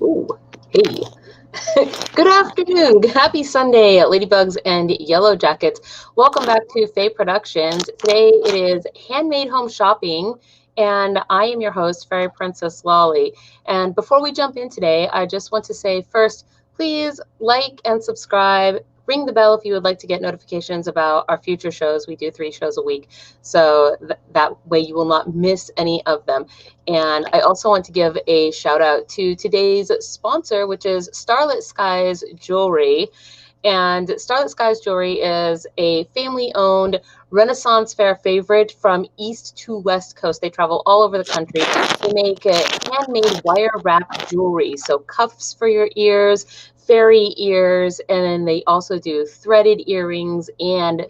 Ooh, hey. Good afternoon. Happy Sunday, Ladybugs and Yellow Jackets. Welcome back to Faire Productions. Today it is Handmade Home Shopping, and I am your host, Fairy Princess Lolly. And before we jump in today, I just want to say first, please like and subscribe. Ring the bell if you would like to get notifications about our future shows. We do 3 shows a week, so that way you will not miss any of them. And I also want to give a shout out to today's sponsor, which is Starlit Skies Jewelry. And Starlit Skies Jewelry is a family-owned Renaissance Fair favorite from East to West Coast. They travel all over the country. They make handmade wire-wrapped jewelry, so cuffs for your ears, fairy ears, and then they also do threaded earrings. And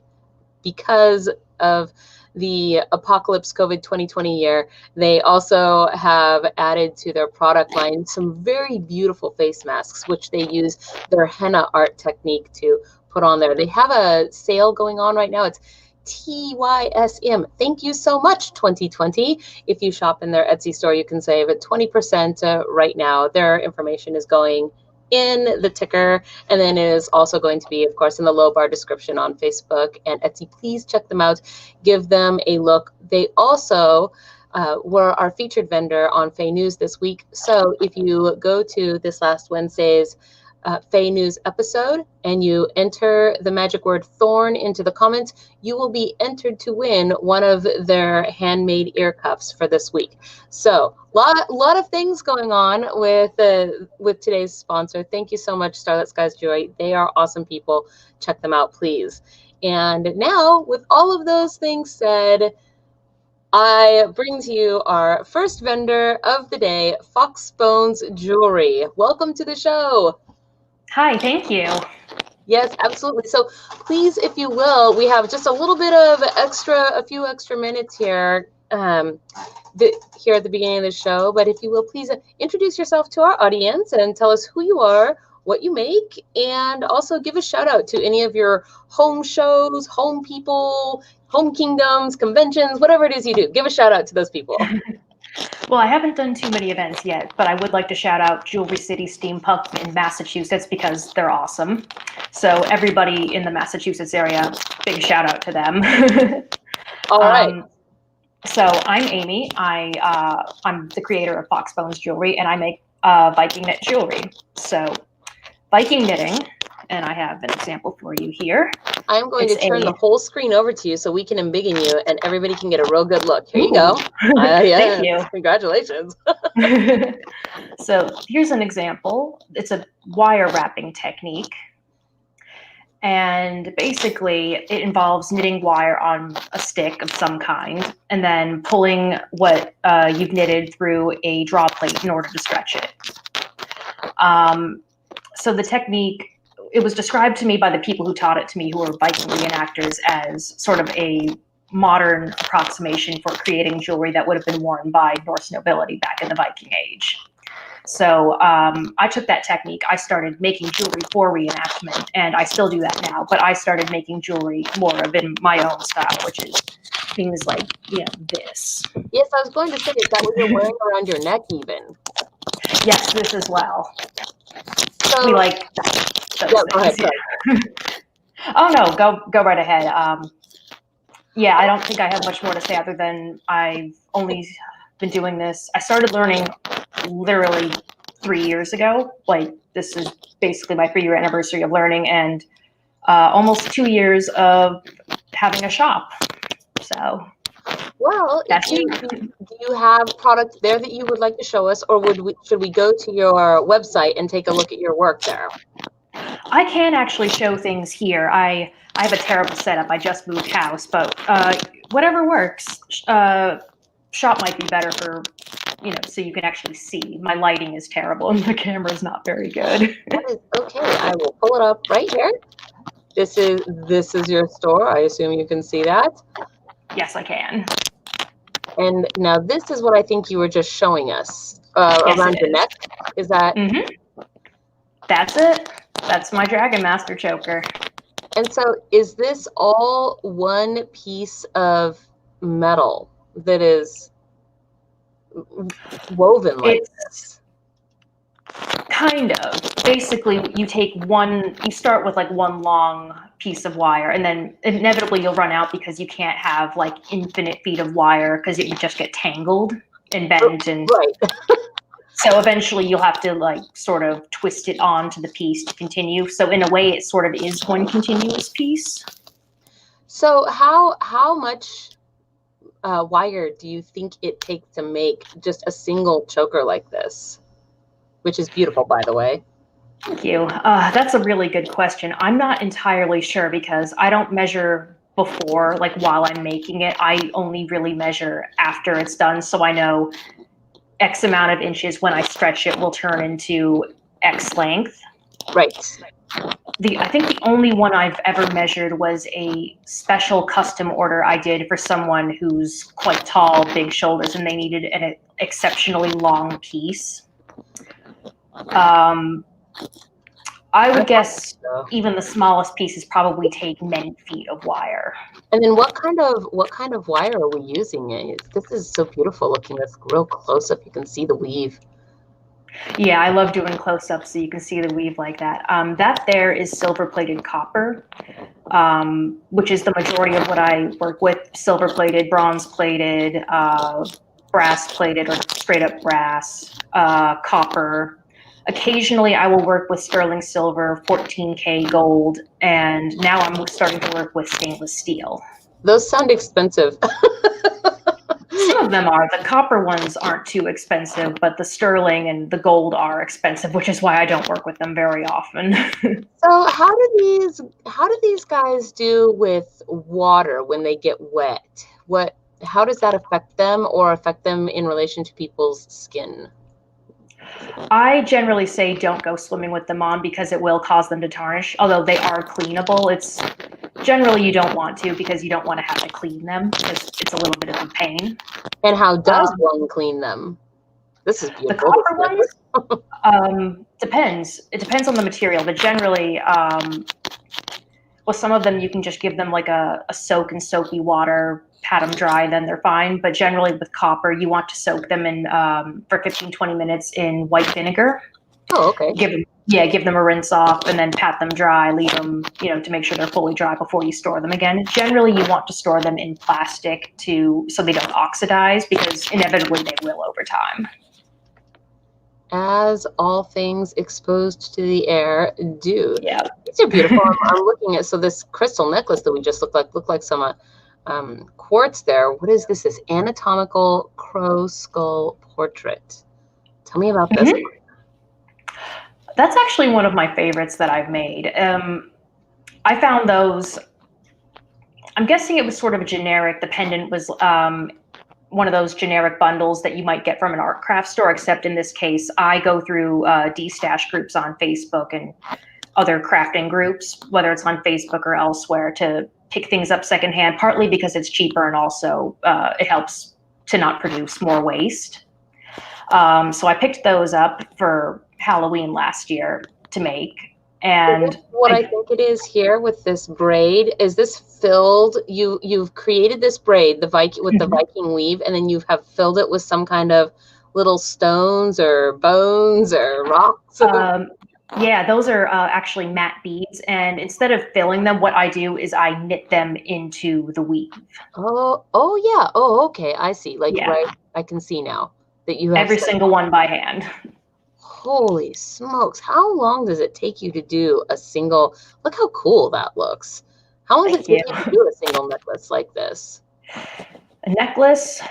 because of the Apocalypse COVID 2020 year, they also have added to their product line some very beautiful face masks, which they use their henna art technique to put on there. They have a sale going on right now. It's TYSM. Thank you so much, 2020. If you shop in their Etsy store, you can save 20% right now. Their information is going in the ticker, and then it is also going to be, of course, in the low bar description on Facebook and Etsy. Please check them out, give them a look. They also were our featured vendor on Faye News this week. So if you go to this last Wednesday's Faye News episode and you enter the magic word thorn into the comments, you will be entered to win one of their handmade ear cuffs for this week. So lot of things going on with today's sponsor. Thank you so much, Starlit Skies Jewelry. They are awesome people. Check them out, please. And now, with all of those things said, I bring to you our first vendor of the day, Foxbones Jewelry. Welcome to the show. Hi, thank you. Yes, absolutely. So please, if you will, we have just a little bit of a few extra minutes here here at the beginning of the show. But if you will, please introduce yourself to our audience and tell us who you are, what you make, and also give a shout out to any of your home shows, home people, home kingdoms, conventions, whatever it is you do. Give a shout out to those people. Well, I haven't done too many events yet, but I would like to shout out Jewelry City Steampunk in Massachusetts because they're awesome. So everybody in the Massachusetts area, big shout out to them. All right. So I'm Amy. I'm the creator of Foxbones Jewelry, and I make Viking knit jewelry. So Viking knitting, and I have an example for you here. I'm going to turn the whole screen over to you so we can embiggen you and everybody can get a real good look. Here you go. Yeah, thank you. Congratulations. So here's an example. It's a wire wrapping technique. And basically it involves knitting wire on a stick of some kind and then pulling what you've knitted through a draw plate in order to stretch it. So the technique, it was described to me by the people who taught it to me, who were Viking reenactors, as sort of a modern approximation for creating jewelry that would have been worn by Norse nobility back in the Viking Age. So I took that technique. I started making jewelry for reenactment, and I still do that now, but I started making jewelry more of in my own style, which is things like, this. Yes, I was going to say, is that what you're wearing around your neck even? Yes, this as well. So, we like those go things. ahead. Oh no, go right ahead. Yeah, I don't think I have much more to say other than I've only been doing this. I started learning literally 3 years ago. Like, this is basically my 3-year anniversary of learning, and almost 2 years of having a shop. So, well, that's do you have products there that you would like to show us, or should we go to your website and take a look at your work there? I can actually show things here. I have a terrible setup. I just moved house, but whatever works. Shop might be better for, so you can actually see. My lighting is terrible and the camera is not very good. That is okay. I will pull it up right here. This is your store. I assume you can see that. Yes, I can. And now this is what I think you were just showing us around your neck. Is that? Mm-hmm. That's it. That's my Dragon Master choker. And so is this all one piece of metal that is woven like this? Kind of. Basically, you start with like one long piece of wire, and then inevitably you'll run out because you can't have like infinite feet of wire because it would just get tangled and bent. And Right. so eventually you'll have to like sort of twist it onto the piece to continue. So in a way, it sort of is one continuous piece. So how much wire do you think it takes to make just a single choker like this? Which is beautiful, by the way. Thank you. That's a really good question. I'm not entirely sure because I don't measure before, like while I'm making it. I only really measure after it's done, so I know X amount of inches when I stretch it will turn into X length. Right. I think the only one I've ever measured was a special custom order I did for someone who's quite tall, big shoulders, and they needed an exceptionally long piece. I would guess even the smallest pieces probably take many feet of wire. And then what kind of wire are we using? This is so beautiful looking. This real close up. You can see the weave. Yeah, I love doing close-ups so you can see the weave like that. That there is silver-plated copper, which is the majority of what I work with. Silver-plated, bronze-plated, brass-plated, or straight-up brass, copper. Occasionally, I will work with sterling silver, 14K gold, and now I'm starting to work with stainless steel. Those sound expensive. Some of them are. The copper ones aren't too expensive, but the sterling and the gold are expensive, which is why I don't work with them very often. So how do these guys do with water when they get wet? How does that affect them or affect them in relation to people's skin? I generally say don't go swimming with them on because it will cause them to tarnish, although they are cleanable. It's generally you don't want to because you don't want to have to clean them because it's a little bit of a pain. And how does one clean them? This is beautiful. The copper ones, depends. It depends on the material, but generally, with some of them, you can just give them like a soak in soapy water, pat them dry, then they're fine. But generally with copper, you want to soak them in for 15, 20 minutes in white vinegar. Oh, okay. Give them a rinse off and then pat them dry, leave them, to make sure they're fully dry before you store them again. Generally, you want to store them in plastic so they don't oxidize because inevitably they will over time. As all things exposed to the air do. Yeah. These are beautiful. I'm looking at, so this crystal necklace that we just looked like some quartz there. What is this? This anatomical crow skull portrait. Tell me about this. That's actually one of my favorites that I've made. I found those, I'm guessing it was sort of a generic, the pendant was one of those generic bundles that you might get from an art craft store, except in this case, I go through D-stash groups on Facebook and other crafting groups, whether it's on Facebook or elsewhere, to pick things up secondhand, partly because it's cheaper and also it helps to not produce more waste. So I picked those up for Halloween last year to make. And what I think it is here with this braid is this filled. You've created this braid, the Viking weave, and then you have filled it with some kind of little stones or bones or rocks. Yeah, those are actually matte beads, and instead of filling them, what I do is I knit them into the weave. Oh yeah. Oh, okay. I see. Right. I can see now that you have every single one by hand. Holy smokes. How long does it take you to do a single? Look how cool that looks. How long does it take you to do a single necklace like this? A necklace,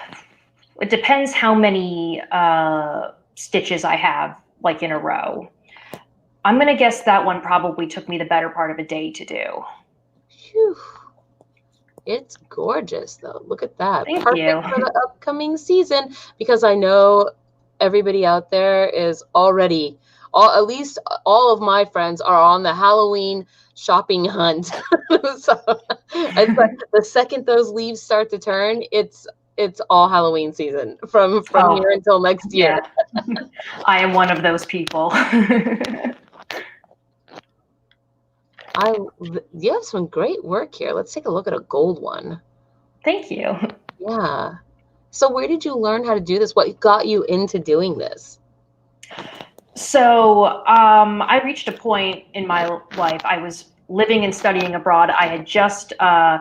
it depends how many stitches I have like in a row. I'm going to guess that one probably took me the better part of a day to do. Whew. It's gorgeous though. Look at that. Thank Perfect you. for the upcoming season, because I know everybody out there is already, at least all of my friends are on the Halloween shopping hunt. So it's like the second those leaves start to turn, it's all Halloween season from here until next year. Yeah. I am one of those people. You have some great work here. Let's take a look at a gold one. Thank you. Yeah. So where did you learn how to do this? What got you into doing this? So I reached a point in my life. I was living and studying abroad. I had just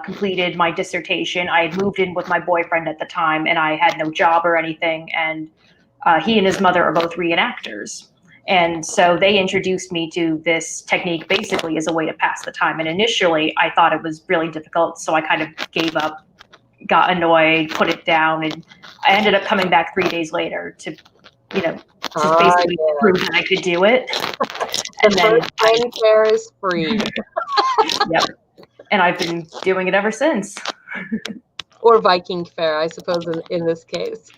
completed my dissertation. I had moved in with my boyfriend at the time, and I had no job or anything. And he and his mother are both reenactors. And so they introduced me to this technique basically as a way to pass the time. And initially, I thought it was really difficult, so I kind of gave up, got annoyed, put it down, and I ended up coming back 3 days later to, just basically prove that I could do it. And then Faire is free. Yep. And I've been doing it ever since. Or Viking Faire, I suppose, in this case,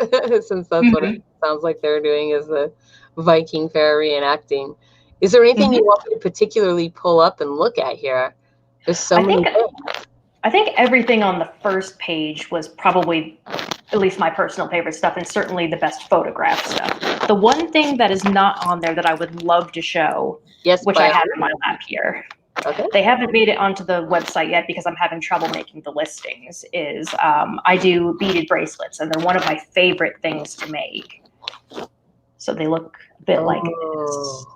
since that's what it sounds like they're doing, is the Viking Faire reenacting. Is there anything you want me to particularly pull up and look at here? There's so many things. I think everything on the first page was probably at least my personal favorite stuff, and certainly the best photograph stuff. The one thing that is not on there that I would love to show, which I have in my lap here, they haven't made it onto the website yet because I'm having trouble making the listings, is I do beaded bracelets, and they're one of my favorite things to make. So they look a bit like this.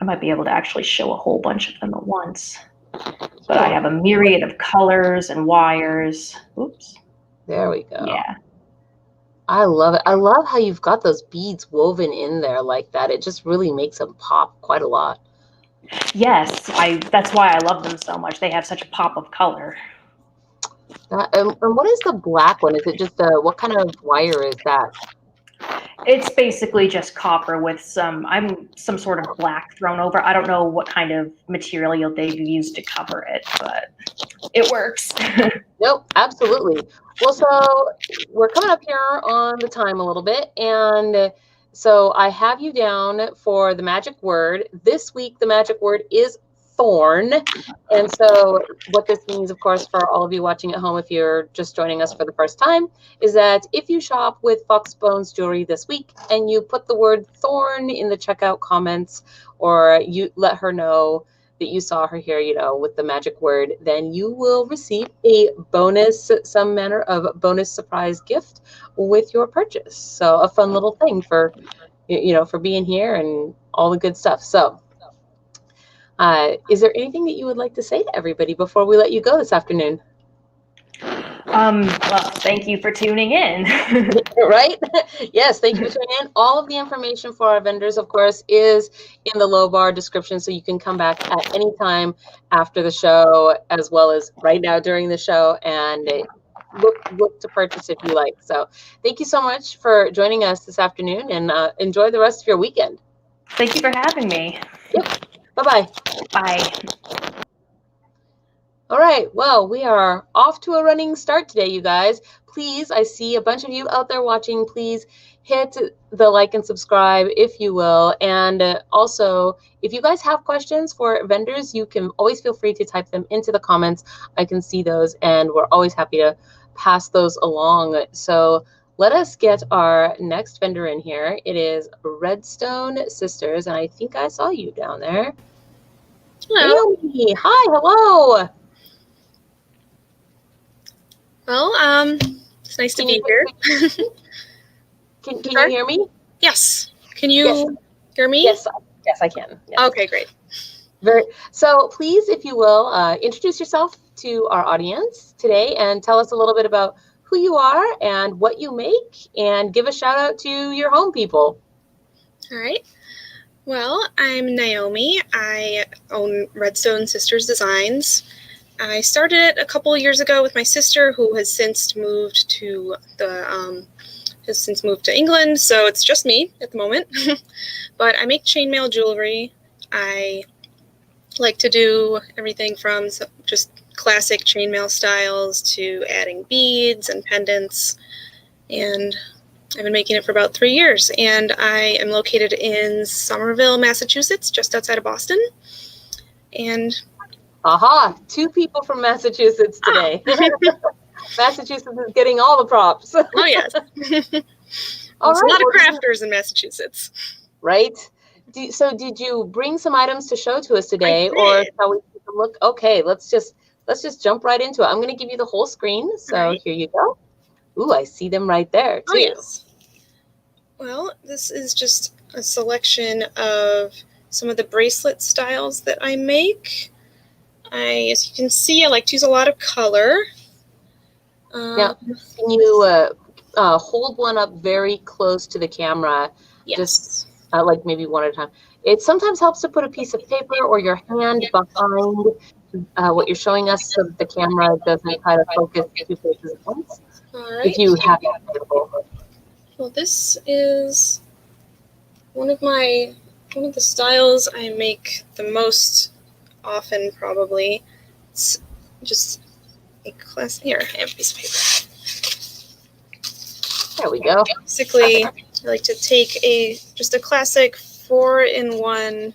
I might be able to actually show a whole bunch of them at once. But I have a myriad of colors and wires. Oops. There we go. Yeah. I love it. I love how you've got those beads woven in there like that. It just really makes them pop quite a lot. Yes, that's why I love them so much. They have such a pop of color. And what is the black one? Is it just what kind of wire is that? It's basically just copper with some sort of black thrown over. I don't know what kind of material they've used to cover it, but it works. Nope, absolutely. Well, so we're coming up here on the time a little bit, and so I have you down for the magic word. This week, the magic word is thorn. And so what this means, of course, for all of you watching at home, if you're just joining us for the first time, is that if you shop with Foxbones Jewelry this week and you put the word thorn in the checkout comments, or you let her know that you saw her here, with the magic word, then you will receive a bonus, some manner of bonus surprise gift with your purchase. So a fun little thing for, for being here and all the good stuff. So is there anything that you would like to say to everybody before we let you go this afternoon? Well, thank you for tuning in. Right? Yes, thank you for tuning in. All of the information for our vendors, of course, is in the low bar description, so you can come back at any time after the show, as well as right now during the show, and look to purchase if you like. So thank you so much for joining us this afternoon, and enjoy the rest of your weekend. Thank you for having me. Yep. Bye-bye. Bye. All right, well, we are off to a running start today, you guys. Please, I see a bunch of you out there watching. Please hit the like and subscribe, if you will. And also, if you guys have questions for vendors, you can always feel free to type them into the comments. I can see those, and we're always happy to pass those along. So let us get our next vendor in here. It is Redstone Sisters, and I think I saw you down there. Hello. Naomi, hi, hello. Well, it's nice to be here. Can you hear me? Yes. Can you hear me? Yes, I can. Yes. Okay, great. So please, if you will, introduce yourself to our audience today and tell us a little bit about who you are and what you make, and give a shout out to your home people. All right. Well, I'm Naomi. I own Redstone Sisters Designs. I started it a couple of years ago with my sister, who has since moved to England, so it's just me at the moment. But I make chainmail jewelry. I like to do everything from just classic chainmail styles to adding beads and pendants, and I've been making it for about 3 years. And I am located in Somerville, Massachusetts, just outside of Boston. And aha, 2 people from Massachusetts today. Massachusetts is getting all the props. Oh, yes. There's a lot of crafters in Massachusetts. Right? So did you bring some items to show to us today, or shall we take a look? Okay, let's just jump right into it. I'm going to give you the whole screen. So Here you go. Ooh, I see them right there too. Oh, yes. Well, this is just a selection of some of the bracelet styles that I make. As you can see, I like to use a lot of color. Now, can you hold one up very close to the camera? Yes. Just like maybe one at a time. It sometimes helps to put a piece of paper or your hand behind what you're showing us so that the camera doesn't try to focus two places at once. All right. If you have it available. Well, this is one of the styles I make the most often, probably. It's just a class. Here, I have a piece of paper. There we go. Basically, I like to take just a classic 4-in-1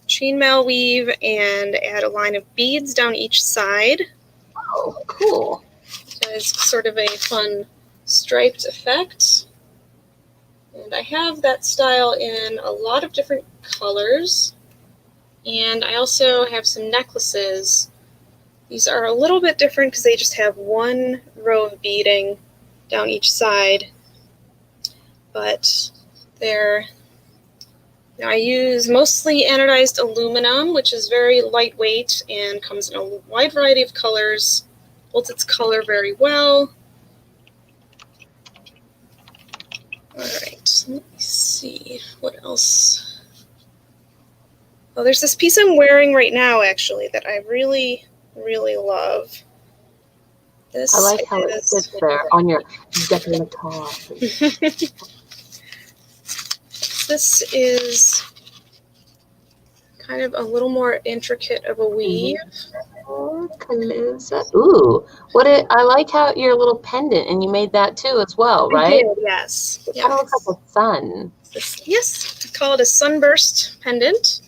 chainmail weave and add a line of beads down each side. Oh, cool. It's sort of a fun striped effect. And I have that style in a lot of different colors. And I also have some necklaces. These are a little bit different because they just have one row of beading down each side. But I use mostly anodized aluminum, which is very lightweight and comes in a wide variety of colors. Holds its color very well. All right, let me see what else. Oh, there's this piece I'm wearing right now, actually, that I really, really love. This I like how it sits there on your décolletage. This is kind of a little more intricate of a weave. Ooh, I like how your little pendant, and you made that too as well, right? I did, yes. It kind of looks like a sun. Yes, I call it a sunburst pendant,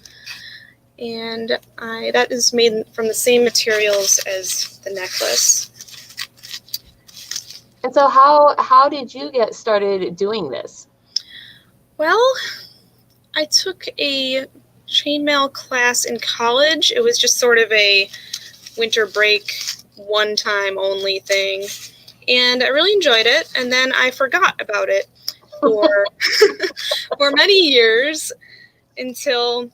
and that is made from the same materials as the necklace. And so, how did you get started doing this? Well, I took a chainmail class in college. It was just sort of a winter break, one-time only thing. And I really enjoyed it. And then I forgot about it for, for many years until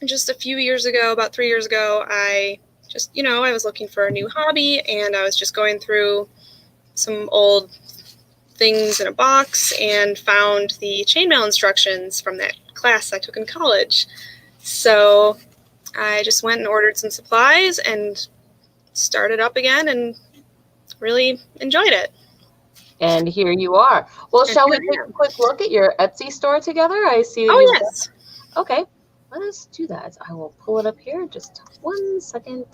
just a few years ago, about 3 years ago, I was looking for a new hobby, and I was just going through some old things in a box and found the chainmail instructions from that class I took in college. So I just went and ordered some supplies and started up again and really enjoyed it. And here you are. Well, shall we take a quick look at your Etsy store together? I see. Oh, yes. Okay, let us do that. I will pull it up here in just 1 second.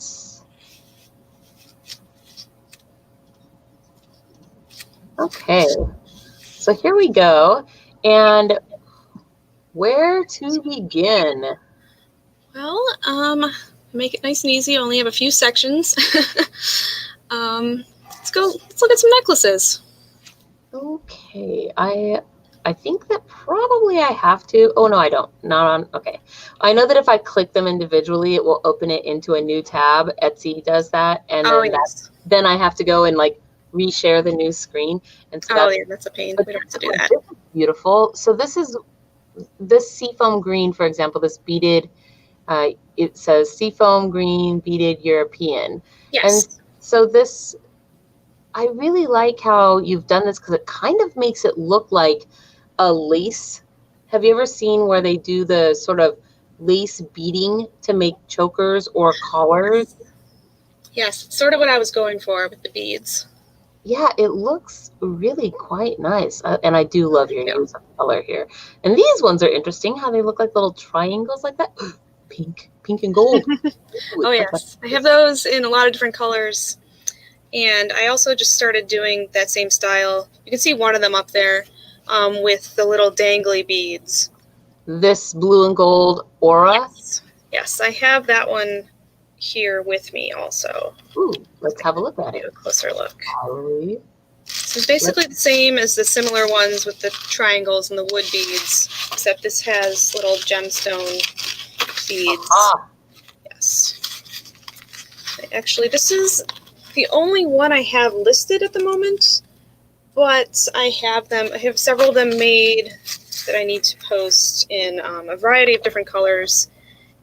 Okay, so here we go. And where to begin? Well, make it nice and easy. I only have a few sections. Let's look at some necklaces. Okay, I think that probably I have to. Oh, no, I don't. Not on. Okay. I know that if I click them individually, it will open it into a new tab. Etsy does that. And then I have to go and reshare the new screen. And so that's a pain. We don't have to do that. Beautiful. So this seafoam green, for example, this beaded, it says seafoam green beaded European. Yes. And so this, I really like how you've done this because it kind of makes it look like a lace. Have you ever seen where they do the sort of lace beading to make chokers or collars? Yes, it's sort of what I was going for with the beads. Yeah, it looks really quite nice. And I do love your use of color here. And these ones are interesting, how they look like little triangles like that. Pink and gold. Oh, yes. I have those in a lot of different colors. And I also just started doing that same style. You can see one of them up there with the little dangly beads. This blue and gold aura? Yes, I have that one here with me also. Ooh, let's have a look at it. A closer look. Right. So it's basically the same as the similar ones with the triangles and the wood beads, except this has little gemstone beads. Yes. Actually, this is the only one I have listed at the moment, but I have several of them made that I need to post in a variety of different colors.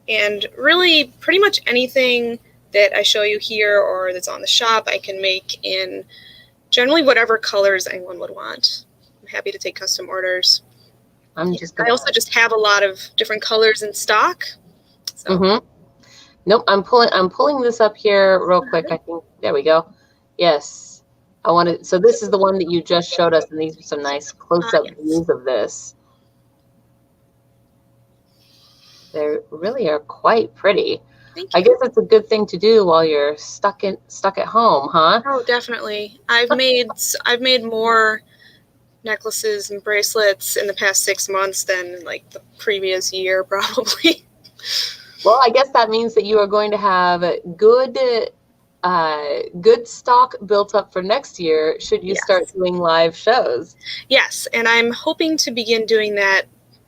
And really, pretty much anything that I show you here or that's on the shop, I can make in generally whatever colors anyone would want. I'm happy to take custom orders. I also just have a lot of different colors in stock. So. Nope, I'm pulling this up here real quick. I think there we go. Yes, I wanted. So this is the one that you just showed us, and these are some nice close-up views of this. They really are quite pretty. Thank you. I guess it's a good thing to do while you're stuck at home, huh? Oh, definitely. I've made more necklaces and bracelets in the past 6 months than like the previous year, probably. Well, I guess that means that you are going to have good stock built up for next year should you start doing live shows. Yes, and I'm hoping to begin doing that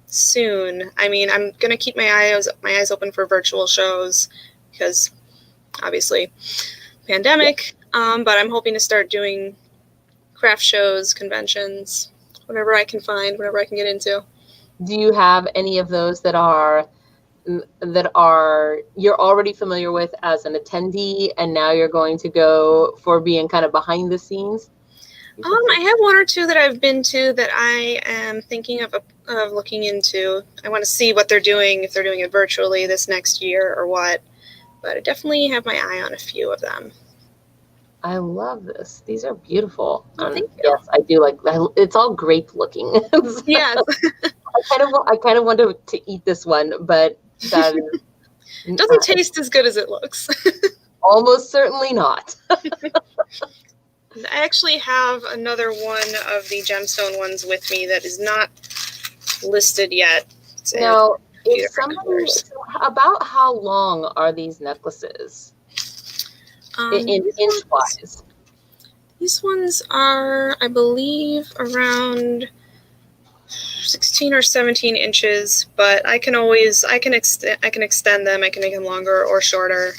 soon. I mean, I'm going to keep my eyes open for virtual shows because obviously pandemic, but I'm hoping to start doing craft shows, conventions, whatever I can find, whatever I can get into. Do you have any of those that you're already familiar with as an attendee, and now you're going to go for being kind of behind the scenes? I have one or two that I've been to that I am thinking of looking into. I want to see what they're doing, if they're doing it virtually this next year or what. But I definitely have my eye on a few of them. I love this. These are beautiful. Thank you. Yes, I do like. It's all grape looking. Yes. I kind of want to eat this one, but that it doesn't taste as good as it looks. Almost certainly not. I actually have another one of the gemstone ones with me that is not listed yet. Now, about how long are these necklaces? In inch-wise? These ones are, I believe, around 16 or 17 inches, but I can extend them. I can make them longer or shorter.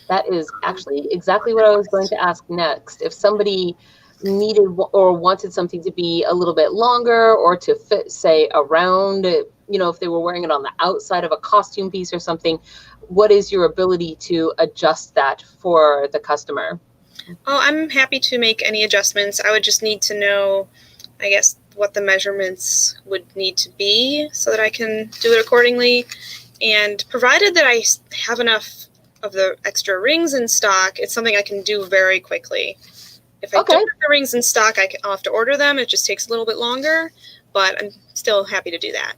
That is actually exactly what I was going to ask next. If somebody needed or wanted something to be a little bit longer or to fit, say, around, if they were wearing it on the outside of a costume piece or something, what is your ability to adjust that for the customer? Oh, I'm happy to make any adjustments. I would just need to know, I guess, what the measurements would need to be so that I can do it accordingly. And provided that I have enough of the extra rings in stock, it's something I can do very quickly. If I don't have the rings in stock, I'll have to order them. It just takes a little bit longer, but I'm still happy to do that.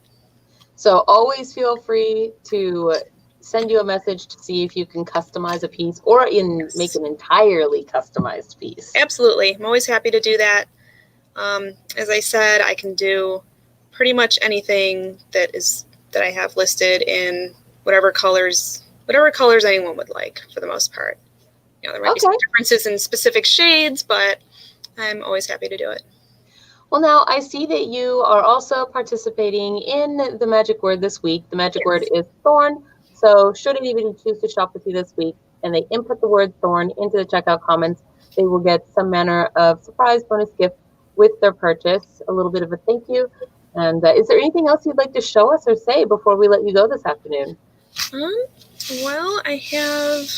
So always feel free to send you a message to see if you can customize a piece or make an entirely customized piece. Absolutely. I'm always happy to do that. As I said, I can do pretty much anything that I have listed in whatever colors anyone would like, for the most part. There might be some differences in specific shades, but I'm always happy to do it. Well, now I see that you are also participating in the magic word this week. The magic word is thorn. So should anybody choose to shop with you this week and they input the word thorn into the checkout comments, they will get some manner of surprise bonus gift with their purchase, a little bit of a thank you. And is there anything else you'd like to show us or say before we let you go this afternoon? Well, I have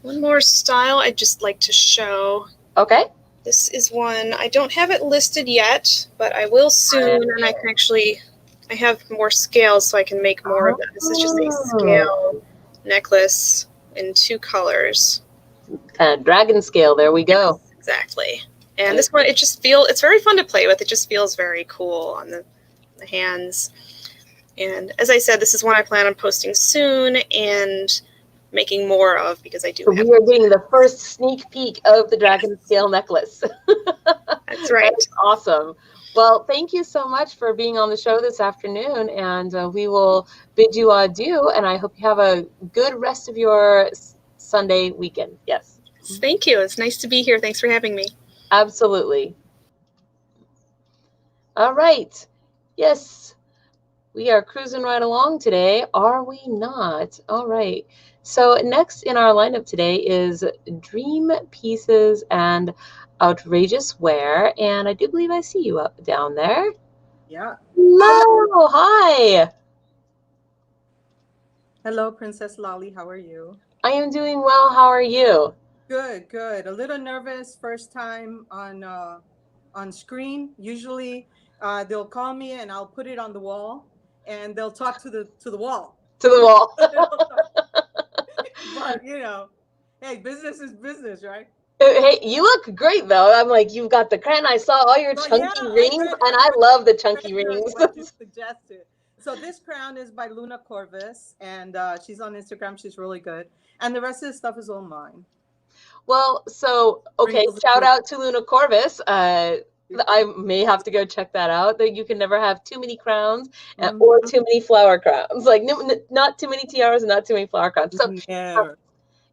one more style I'd just like to show. Okay. This is one. I don't have it listed yet, but I will soon, and I have more scales, so I can make more of that. This is just a scale necklace in 2 colors. Kind of dragon scale. There we go. Yes, exactly. And this one, it's very fun to play with. It just feels very cool on the hands. And as I said, this is one I plan on posting soon and making more of because I do. So we are getting the first sneak peek of the dragon scale necklace. That's right. That's awesome. Well, thank you so much for being on the show this afternoon, and we will bid you adieu, and I hope you have a good rest of your Sunday weekend. Yes. Thank you. It's nice to be here. Thanks for having me. Absolutely. All right. Yes, we are cruising right along today, are we not? All right. So next in our lineup today is Dream Pieces and Outrageous Wear, and I do believe I see you up down there. Yeah. Hello, hi. Hello, Princess Lolly. How are you? I am doing well. How are you? Good, good. A little nervous first time on screen. Usually, they'll call me and I'll put it on the wall, and they'll talk to the wall. To the wall. But hey, business is business, right? Hey, you look great though. I'm like, you've got the crown. I saw all your Well, chunky yeah, rings, and I love the chunky read rings. what you suggested. So this crown is by Luna Corvus, and she's on Instagram. She's really good, and the rest of the stuff is all mine. Well, so okay, Wrinkles shout and out to Luna Corvus. I may have to go check that out. That you can never have too many crowns or too many flower crowns. Like not too many tiaras and not too many flower crowns. So, Never.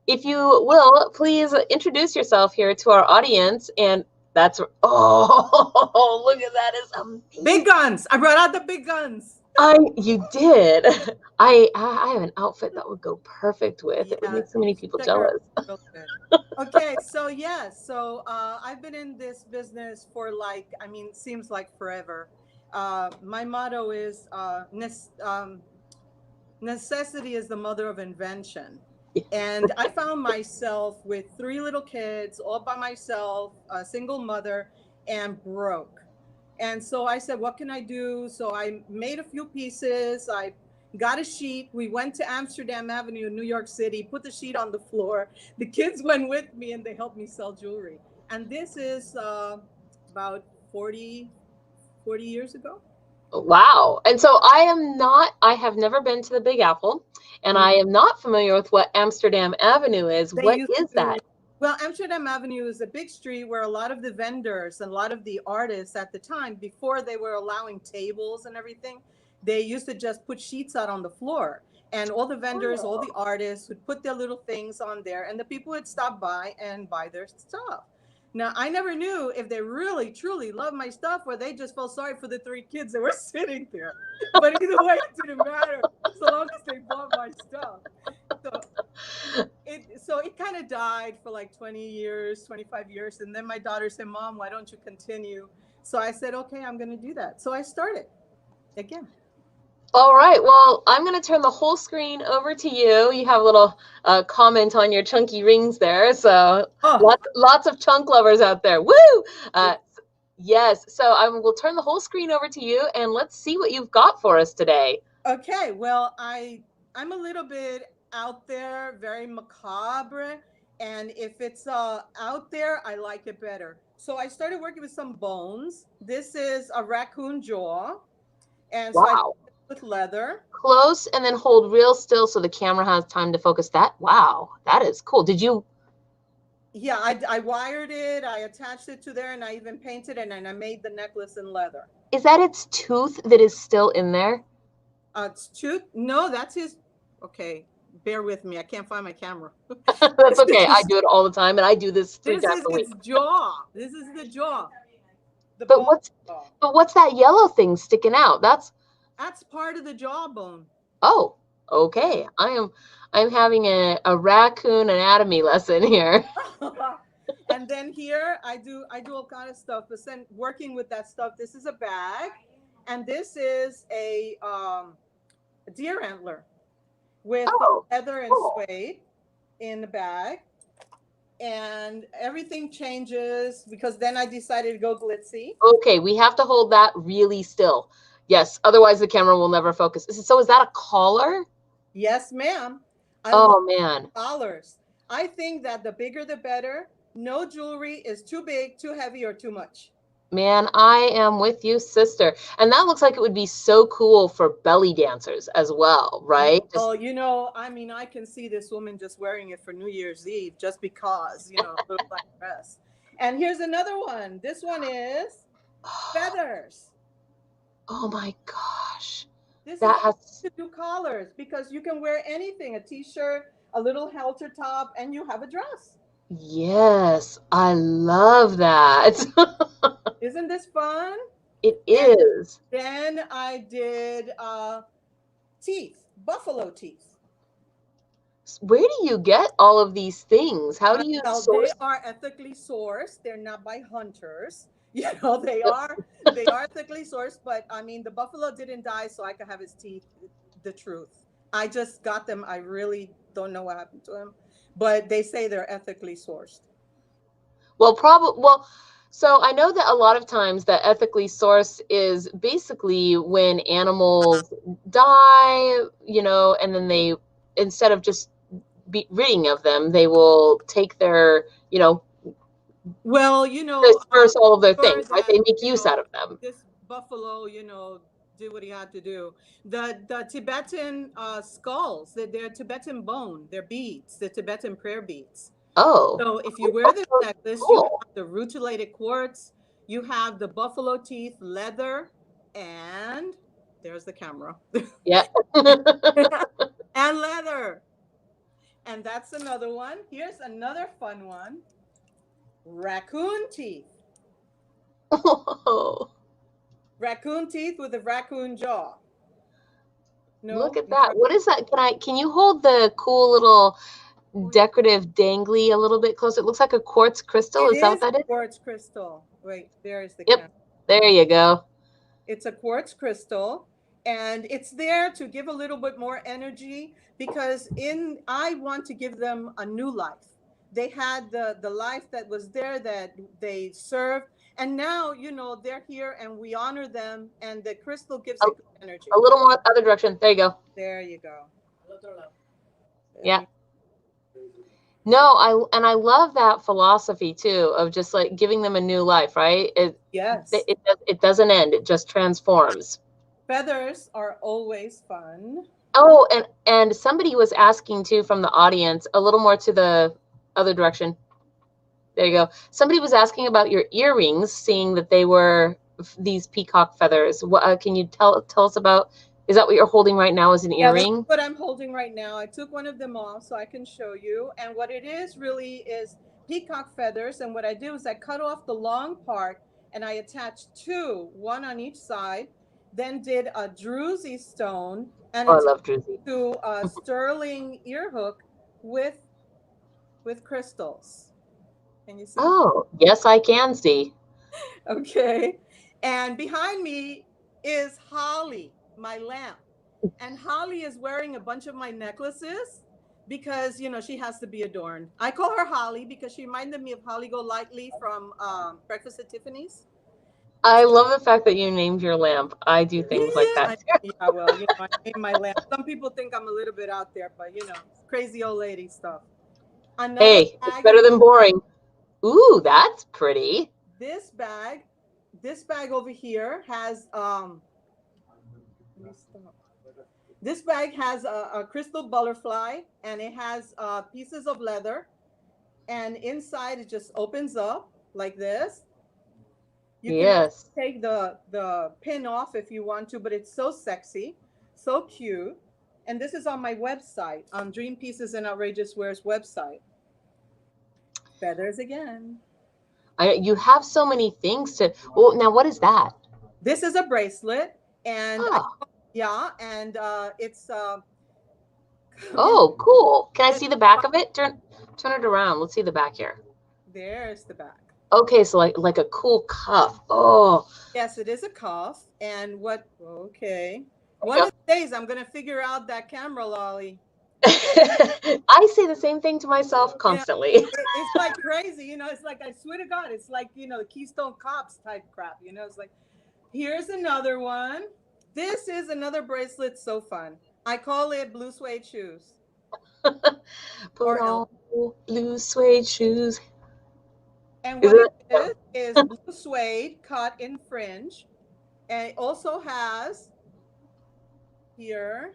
if you will, please introduce yourself here to our audience. And that's oh, look at that! It's amazing. Big guns. I brought out the big guns. You did. I have an outfit that would go perfect with. It would make so many people jealous. Okay, so I've been in this business for seems like forever. My motto is necessity is the mother of invention. And I found myself with 3 little kids, all by myself, a single mother, and broke. And so I said, what can I do? So I made a few pieces. I got a sheet. We went to Amsterdam Avenue in New York City, put the sheet on the floor. The kids went with me and they helped me sell jewelry. And this is about 40 years ago. Wow. And so I have never been to the Big Apple, and I am not familiar with what Amsterdam Avenue is. What is that? Well, Amsterdam Avenue is a big street where a lot of the vendors and a lot of the artists at the time, before they were allowing tables and everything, they used to just put sheets out on the floor. And all the vendors, all the artists would put their little things on there, and the people would stop by and buy their stuff. Now, I never knew if they really, truly loved my stuff or they just felt sorry for the 3 kids that were sitting there. But either way, it didn't matter so long as they bought my stuff. So it kind of died for like 20 years, 25 years. And then my daughter said, Mom, why don't you continue? So I said, okay, I'm going to do that. So I started again. All right. Well, I'm going to turn the whole screen over to you. You have a little comment on your chunky rings there. So lots of chunk lovers out there. Woo! Yes. So I will turn the whole screen over to you, and let's see what you've got for us today. Okay. Well, I'm a little bit out there, very macabre. And if it's out there, I like it better. So I started working with some bones. This is a raccoon jaw. And so I did it with leather. Close and then hold real still so the camera has time to focus that. Wow, that is cool. Did you? Yeah, I wired it. I attached it to there, and I even painted it, and I made the necklace in leather. Is that its tooth that is still in there? It's tooth? No, that's his. Okay, bear with me. I can't find my camera. That's okay. I do it all the time, and I do this 3 times a week. This is its jaw. This is the jaw. But what's that yellow thing sticking out? That's part of the jawbone. Oh, okay. I'm having a raccoon anatomy lesson here. And then here I do all kind of stuff. But then working with that stuff, this is a bag, and this is a deer antler with leather and suede in the bag. And everything changes because then I decided to go glitzy. Okay, we have to hold that really still. Yes, otherwise the camera will never focus. So is that a collar? Yes, ma'am. Man. Collars. I think that the bigger the better. No jewelry is too big, too heavy, or too much. Man, I am with you, sister. And that looks like it would be so cool for belly dancers as well, right? Oh, I can see this woman just wearing it for New Year's Eve just because, a little black dress. And here's another one. This one is feathers. Oh my gosh. This has to do collars because you can wear anything, a t-shirt, a little halter top, and you have a dress. Yes, I love that. Isn't this fun? It is. Then I did teeth, buffalo teeth. Where do you get all of these things? How do you source? They are ethically sourced. They're not by hunters. You know, they are ethically sourced, but I mean, the buffalo didn't die so I could have his teeth. The truth. I just got them. I really don't know what happened to him, but they say they're ethically sourced. Well, probably. Well, so I know that a lot of times the ethically sourced is basically when animals die, you know, and then they, instead of just ridding of them, they will take their, you know, Well, you know, disperse all of their sure things, right? that, They make you use know, out of them. this buffalo, you know, did what he had to do. The Tibetan skulls, they're Tibetan bone, they're beads, the Tibetan prayer beads. Oh, So if you wear this necklace, you cool. have the rutilated quartz, you have the buffalo teeth leather, and there's the camera. Yeah. And leather. And that's another one. Here's another fun one. Raccoon teeth. Oh, Raccoon teeth with a raccoon jaw. No, look at that. What is that? Can you hold the cool little decorative dangly a little bit closer? It looks like a quartz crystal. Is that what that is? Quartz crystal. Wait, there's the Yep. camera. There you go. It's a quartz crystal, and it's there to give a little bit more energy because I want to give them a new life. They had the life that was there that they served, and now, you know, they're here and we honor them, and the crystal gives it good energy. A little more other direction. There you go. There you go. Yeah. No, I love that philosophy too of just like giving them a new life, right? Yes. It doesn't end. It just transforms. Feathers are always fun. Oh, and somebody was asking too from the audience, a little more to the other direction. There you go. Somebody was asking about your earrings, seeing that they were these peacock feathers. What can you tell us about? Is that what you're holding right now as an earring? That's what I'm holding right now. I took one of them off so I can show you. And what it is really is peacock feathers. And what I do is I cut off the long part and I attached two, one on each side, then did a druzy stone and I love druzy. to a sterling ear hook with crystals. Can you see? Oh, yes, I can see. Okay. And behind me is Holly, my lamp. And Holly is wearing a bunch of my necklaces because, you know, she has to be adorned. I call her Holly because she reminded me of Holly Golightly from Breakfast at Tiffany's. I love the fact that you named your lamp. I do things like that. Yeah, well, you know, I named my lamp. Some people think I'm a little bit out there, but, you know, crazy old lady stuff. Hey, it's better than boring. Ooh, that's pretty. This bag over here has this bag has a crystal butterfly, and it has pieces of leather, and inside it just opens up like this. You can take the pin off if you want to, but it's so sexy, so cute. And this is on my website, on Dream Pieces and Outrageous Wares website. Feathers again. You have so many things to. Well, now what is that? This is a bracelet, and it's. Oh, cool! Can I see the back of it? Turn it around. Let's see the back here. There's the back. Okay, so like a cool cuff. Oh. Yes, it is a cuff, and what? Okay. One of the days I'm gonna figure out that camera, Lolly. I say the same thing to myself constantly. Yeah, it's like crazy, you know. It's like, I swear to God, it's like, you know, the Keystone Cops type crap, you know. It's like, here's another one. This is another bracelet, so fun. I call it blue suede shoes. Put on blue suede shoes. And what it is blue suede cut in fringe, and it also has here.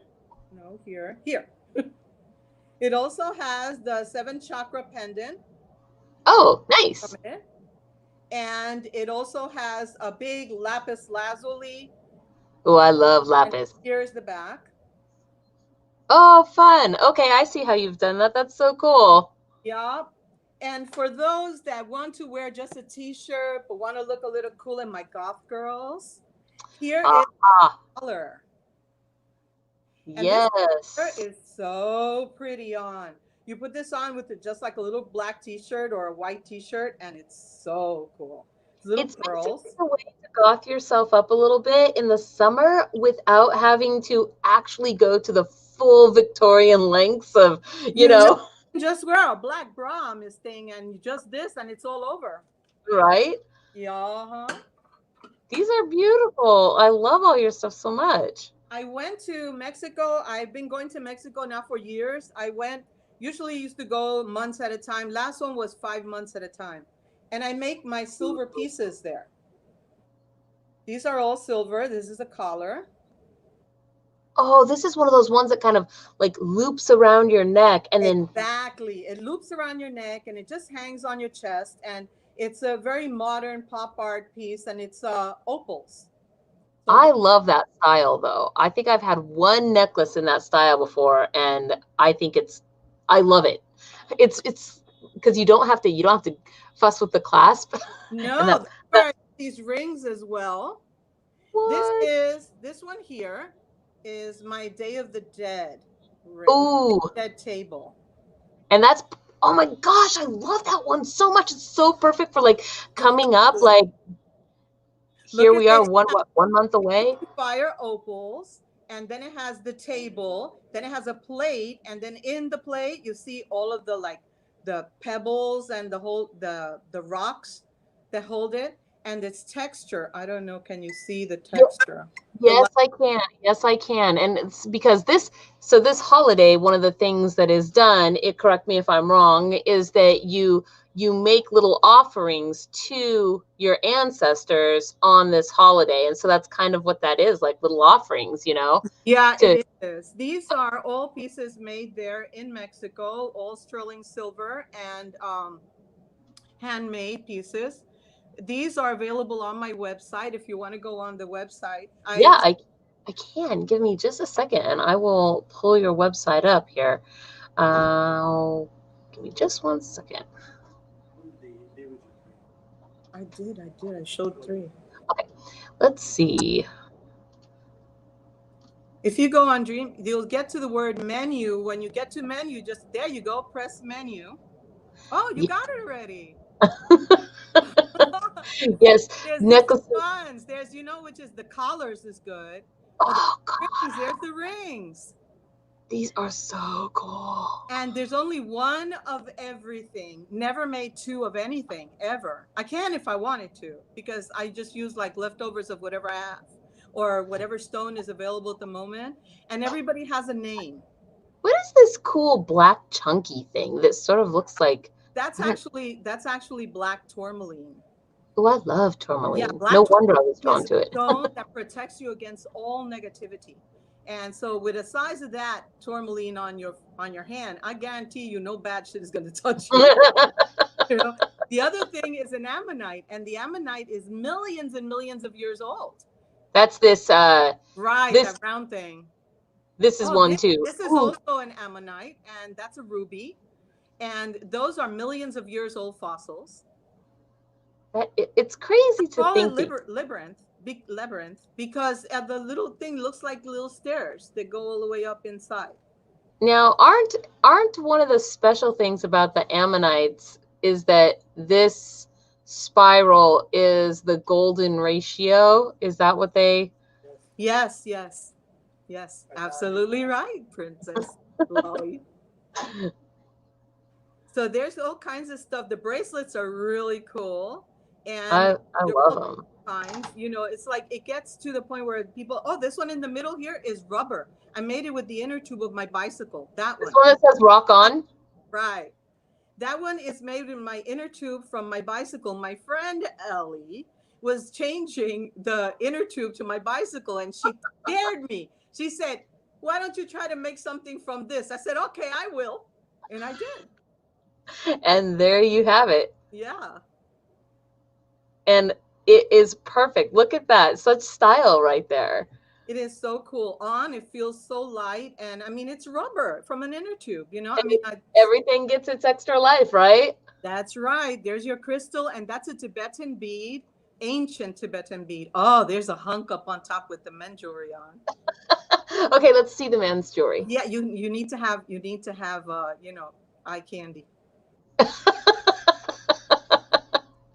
It also has the 7 chakra pendant. Oh, nice. And it also has a big lapis lazuli. Oh, I love lapis. And here's the back. Oh, fun. Okay, I see how you've done that. That's so cool. Yeah. And for those that want to wear just a t-shirt but want to look a little cool in my goth girls, here is the color. And yes. this color is so pretty on. You put this on with just like a little black t-shirt or a white t-shirt, and it's so cool. little It's pearls. basically a way to goth yourself up a little bit in the summer without having to actually go to the full Victorian lengths of, You just wear a black bra on this thing and just this and it's all over. right? Yeah. Uh-huh. These are beautiful. I love all your stuff so much. I went to Mexico. I've been going to Mexico now for years. Usually used to go months at a time. Last one was 5 months at a time. And I make my silver pieces there. These are all silver. This is a collar. Oh, this is one of those ones that kind of like loops around your neck and then. Exactly. It loops around your neck and it just hangs on your chest. And it's a very modern pop art piece and it's opals. So I love that style though. I think I've had one necklace in that style before and I think I love it. It's because you don't have to fuss with the clasp. no, there are these rings as well. What? This one here is my Day of the Dead ring. Ooh. Dead table. And that's, oh my gosh, I love that one so much. It's so perfect for like coming up, like here we are 1 month away. Fire opals, and then it has the table, then it has a plate, and then in the plate you see all of the pebbles and the rocks that hold it, and its texture. I don't know, can you see the texture? Yes, I can. Yes, I can. And it's because this holiday, one of the things that is done, correct me if I'm wrong, is that you make little offerings to your ancestors on this holiday. And so that's kind of what that is, like little offerings, Yeah, it is. These are all pieces made there in Mexico, all sterling silver and handmade pieces. These are available on my website if you want to go on the website. I can. Give me just a second and I will pull your website up here. Give me just 1 second. I did. I showed 3. Okay, let's see. If you go on Dream, you'll get to the word menu. When you get to menu, just there you go, press menu. Oh, you got it already. Yes, there's necklaces. Ones. There's, which is the collars is good. Oh, God. There's the rings. These are so cool. And there's only one of everything. Never made 2 of anything, ever. I can if I wanted to, because I just use like leftovers of whatever I have or whatever stone is available at the moment. And everybody has a name. What is this cool black chunky thing that sort of looks like? That's actually black tourmaline. Oh, I love tourmaline. Yeah, no wonder I was drawn to it. Stone that protects you against all negativity. And so with a size of that tourmaline on your hand, I guarantee you no bad shit is going to touch you. The other thing is an ammonite, and the ammonite is millions and millions of years old. That's this right, that round thing. This is one too. This is also an ammonite, and that's a ruby. And those are millions of years old fossils. It's crazy to think. Labyrinth, because the little thing looks like little stairs that go all the way up inside. Now, aren't one of the special things about the ammonites is that this spiral is the golden ratio? Is that what they? Yes, absolutely right, Princess Chloe. So there's all kinds of stuff. The bracelets are really cool. And I love them. It's like it gets to the point where people, this one in the middle here is rubber. I made it with the inner tube of my bicycle. This one that says rock on? Right. That one is made with my inner tube from my bicycle. My friend Ellie was changing the inner tube to my bicycle and she dared me. She said, why don't you try to make something from this? I said, okay, I will. And I did. And there you have it. Yeah. And it is perfect. Look at that. Such style right there. It is so cool. It feels so light. And I mean, it's rubber from an inner tube, everything gets its extra life, right? That's right. There's your crystal. And that's a Tibetan bead, ancient Tibetan bead. Oh, there's a hunk up on top with the men's jewelry on. Okay, let's see the men's jewelry. Yeah, you need to have eye candy.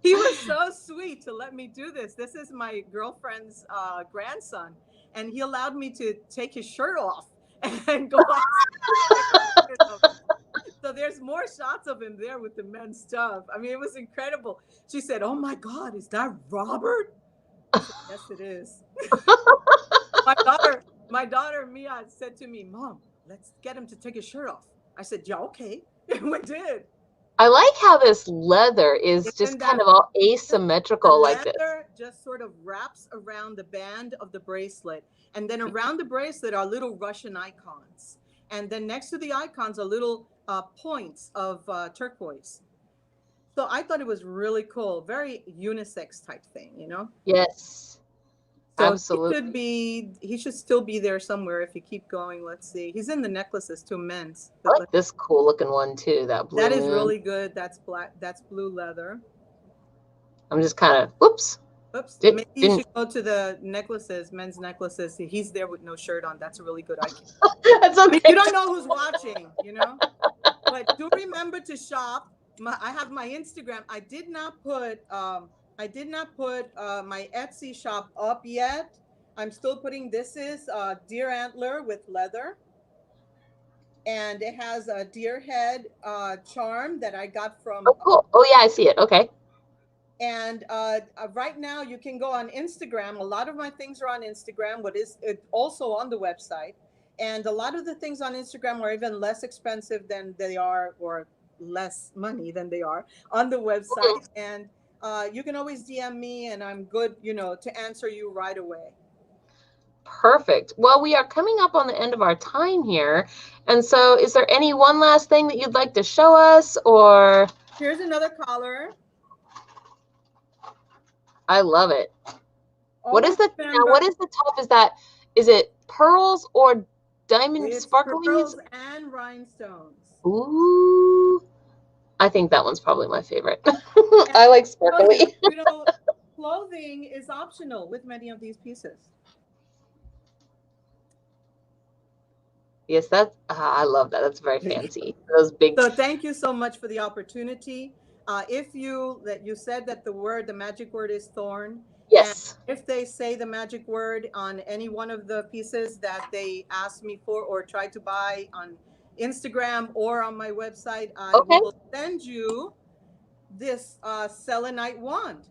He was so sweet to let me do this. This is my girlfriend's grandson, and he allowed me to take his shirt off and go outside. So there's more shots of him there with the men's stuff. I mean, it was incredible. She said, "Oh my God, is that Robert?" I said, "Yes, it is." my daughter Mia said to me, "Mom, let's get him to take his shirt off." I said, "Yeah, okay." And we did. I like how this leather is Isn't just that kind of all asymmetrical the like this. leather just sort of wraps around the band of the bracelet, and then around the bracelet are little Russian icons, and then next to the icons are little points of turquoise. So I thought it was really cool, very unisex type thing, you know. Yes, So absolutely. he should still be there somewhere if you keep going. Let's see. He's in the necklaces too, men's. I like this cool looking one too, that blue That is moon. really good. That's black. That's blue leather. I'm just kind of, whoops. Oops. Maybe you should go to the necklaces, men's necklaces. He's there with no shirt on. That's a really good idea. That's okay. I mean, you don't know who's watching, you know. But do remember to shop. I have my Instagram. I did not put my Etsy shop up yet. I'm still putting. This is deer antler with leather, and it has a deer head charm that I got from. Oh, cool. Oh yeah, I see it. Okay. And right now you can go on Instagram. A lot of my things are on Instagram. What is it also on the website? And a lot of the things on Instagram are even less expensive than they are, or less money than they are on the website. And you can always DM me, and I'm good, you know, to answer you right away. Perfect. Well, we are coming up on the end of our time here. And so is there any one last thing that you'd like to show us, or? Here's another collar. I love it. What is the top? Is it pearls or diamond sparkly? Pearls and rhinestones. Ooh. I think that one's probably my favorite. I like sparkly. You know, clothing is optional with many of these pieces. Yes, I love that. That's very fancy. Those big. So thank you so much for the opportunity. If you said that the magic word is thorn. Yes. And if they say the magic word on any one of the pieces that they asked me for or tried to buy on Instagram or on my website, I will send you this selenite wand.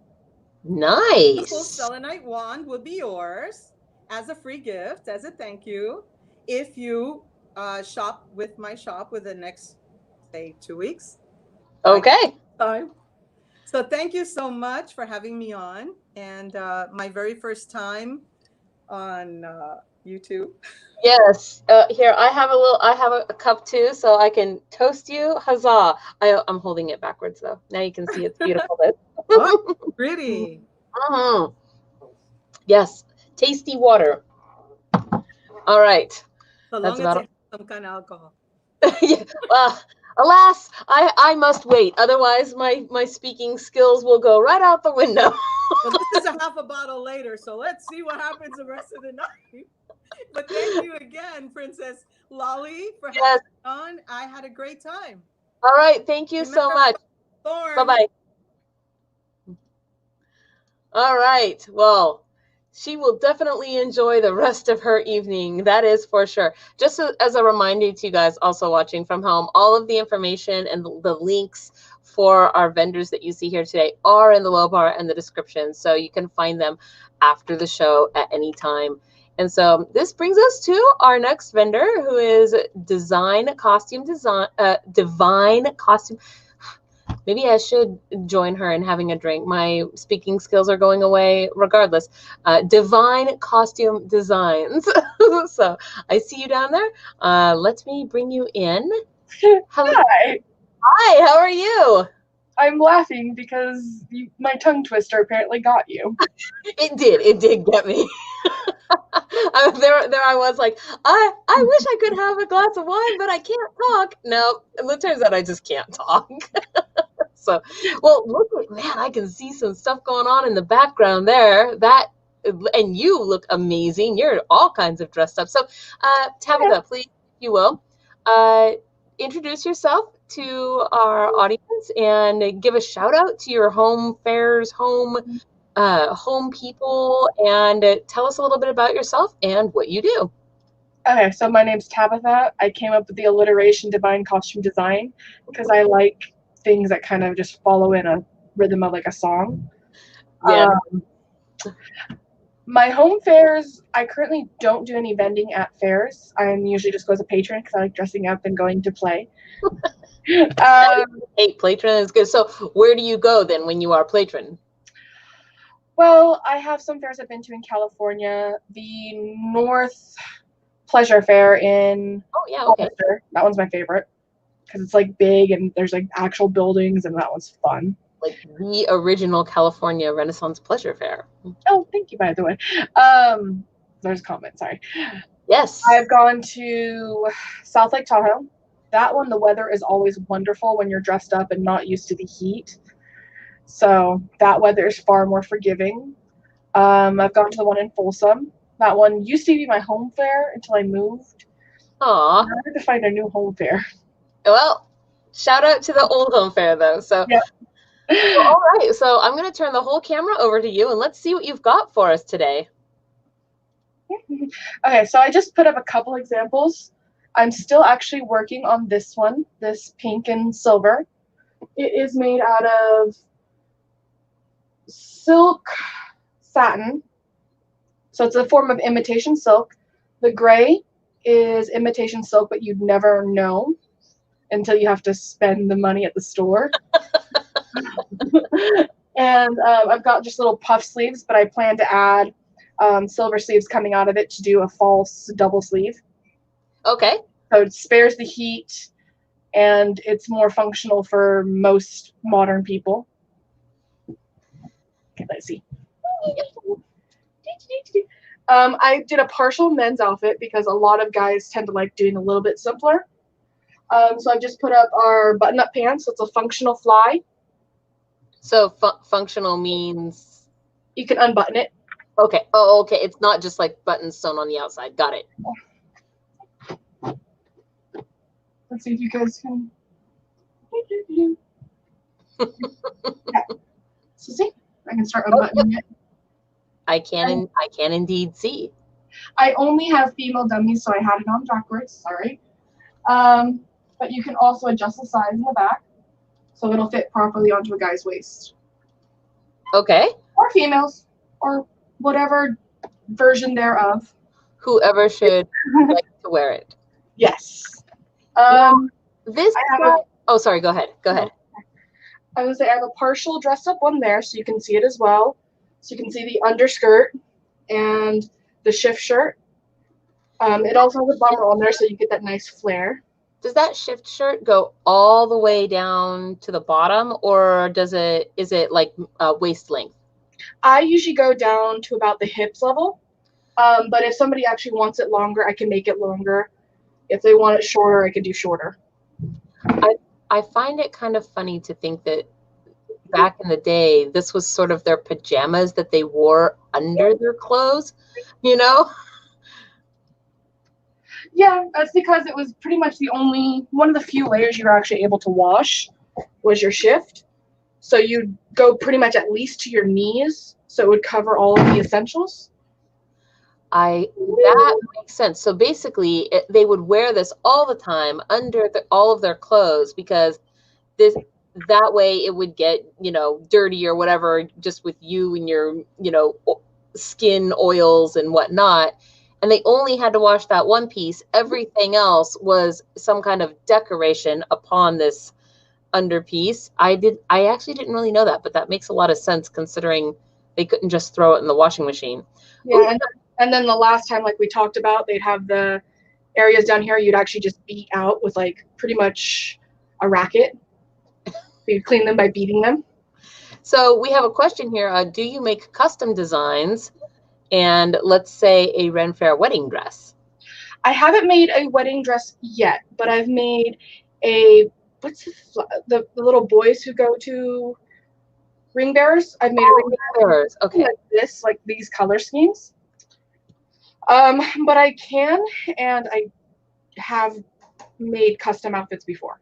Nice. This selenite wand will be yours as a free gift, as a thank you, if you shop with my shop within the next, say, 2 weeks. Okay. So thank you so much for having me on, and my very first time on YouTube. Yes. Here, I have a cup too, so I can toast you. Huzzah! I'm holding it backwards though. Now you can see it's beautiful. Oh, pretty. Yes. Tasty water. All right. So long as it has some kind of alcohol. Yeah. Well, alas, I must wait. Otherwise, my speaking skills will go right out the window. Well, this is a half a bottle later, so let's see what happens the rest of the night. But thank you again, Princess Lolly, for having me on. I had a great time. All right. Thank you so much. Bye-bye. All right. Well, she will definitely enjoy the rest of her evening. That is for sure. Just as a reminder to you guys also watching from home, all of the information and the links for our vendors that you see here today are in the low bar and the description. So you can find them after the show at any time. And so this brings us to our next vendor, who is Divine Costume. Maybe I should join her in having a drink. My speaking skills are going away regardless. Divine Costume Designs. So I see you down there. Let me bring you in. Hello. Hi. Hi, how are you? I'm laughing because my tongue twister apparently got you. It did get me. There I was like, I wish I could have a glass of wine, but I can't talk. No, it turns out I just can't talk. So, well, look at, man, I can see some stuff going on in the background there. And you look amazing. You're all kinds of dressed up. So, Tabitha, please, if you will, introduce yourself to our audience and give a shout out to your home fairs, home people, and tell us a little bit about yourself and what you do. Okay, so my name's Tabitha. I came up with the alliteration divine costume design because I like things that kind of just follow in a rhythm of like a song. Yeah. My home fairs, I currently don't do any vending at fairs. I'm usually just go as a patron because I like dressing up and going to play. Hey, patron is good. So where do you go then when you are patron? Well, I have some fairs I've been to in California. The North Pleasure Fair in Hollister. That one's my favorite because it's like big and there's like actual buildings and that one's fun. Like the original California Renaissance Pleasure Fair. Oh, thank you, by the way. There's a comment, sorry. Yes. I've gone to South Lake Tahoe. That one, the weather is always wonderful when you're dressed up and not used to the heat. So that weather is far more forgiving. I've gone to the one in Folsom. That one used to be my home fair until I moved. Aw. I had to find a new home fair. Well, shout out to the old home fair though. So yeah. Well, all right, so I'm going to turn the whole camera over to you and let's see what you've got for us today. Okay, so I just put up a couple examples. I'm still actually working on this one, this pink and silver. It is made out of silk satin. So it's a form of imitation silk. The gray is imitation silk, but you'd never know until you have to spend the money at the store. And I've got just little puff sleeves, but I plan to add silver sleeves coming out of it to do a false double sleeve. Okay. So it spares the heat and it's more functional for most modern people. Okay, let's see. I did a partial men's outfit because a lot of guys tend to like doing a little bit simpler. So I've just put up our button-up pants. So it's a functional fly. So functional means? You can unbutton it. Okay. Oh, okay. It's not just like buttons sewn on the outside. Got it. Let's see if you guys can. So see, I can start unbuttoning it. I can indeed see. I only have female dummies, so I had it on backwards. Sorry. But you can also adjust the size in the back, so it'll fit properly onto a guy's waist. Okay. Or females, or whatever version thereof. Whoever should like to wear it. Yes. This. Oh, sorry. Go ahead. Go ahead. I was gonna say I have a partial dressed up one there, so you can see it as well. So you can see the underskirt and the shift shirt. It also has a bummer on there, so you get that nice flare. Does that shift shirt go all the way down to the bottom, or is it like waist length? I usually go down to about the hips level. But if somebody actually wants it longer, I can make it longer. If they want it shorter, I can do shorter. I find it kind of funny to think that back in the day, this was sort of their pajamas that they wore under their clothes, you know? Yeah, that's because it was pretty much one of the few layers you were actually able to wash was your shift. So you'd go pretty much at least to your knees, so it would cover all of the essentials. That makes sense. So basically, they would wear this all the time under all of their clothes because that way it would get, dirty or whatever, just with you and your, skin oils and whatnot. And they only had to wash that one piece. Everything else was some kind of decoration upon this underpiece. I actually didn't really know that, but that makes a lot of sense considering they couldn't just throw it in the washing machine. Yeah, and then the last time, like we talked about, they'd have the areas down here you'd actually just beat out with like pretty much a racket. So you'd clean them by beating them. So we have a question here. Do you make custom designs and let's say a Ren Fair wedding dress? I haven't made a wedding dress yet, but I've made the little boys who go to ring bearers. I've made a ring bearers. Okay. Like these color schemes. But I can, and I have made custom outfits before.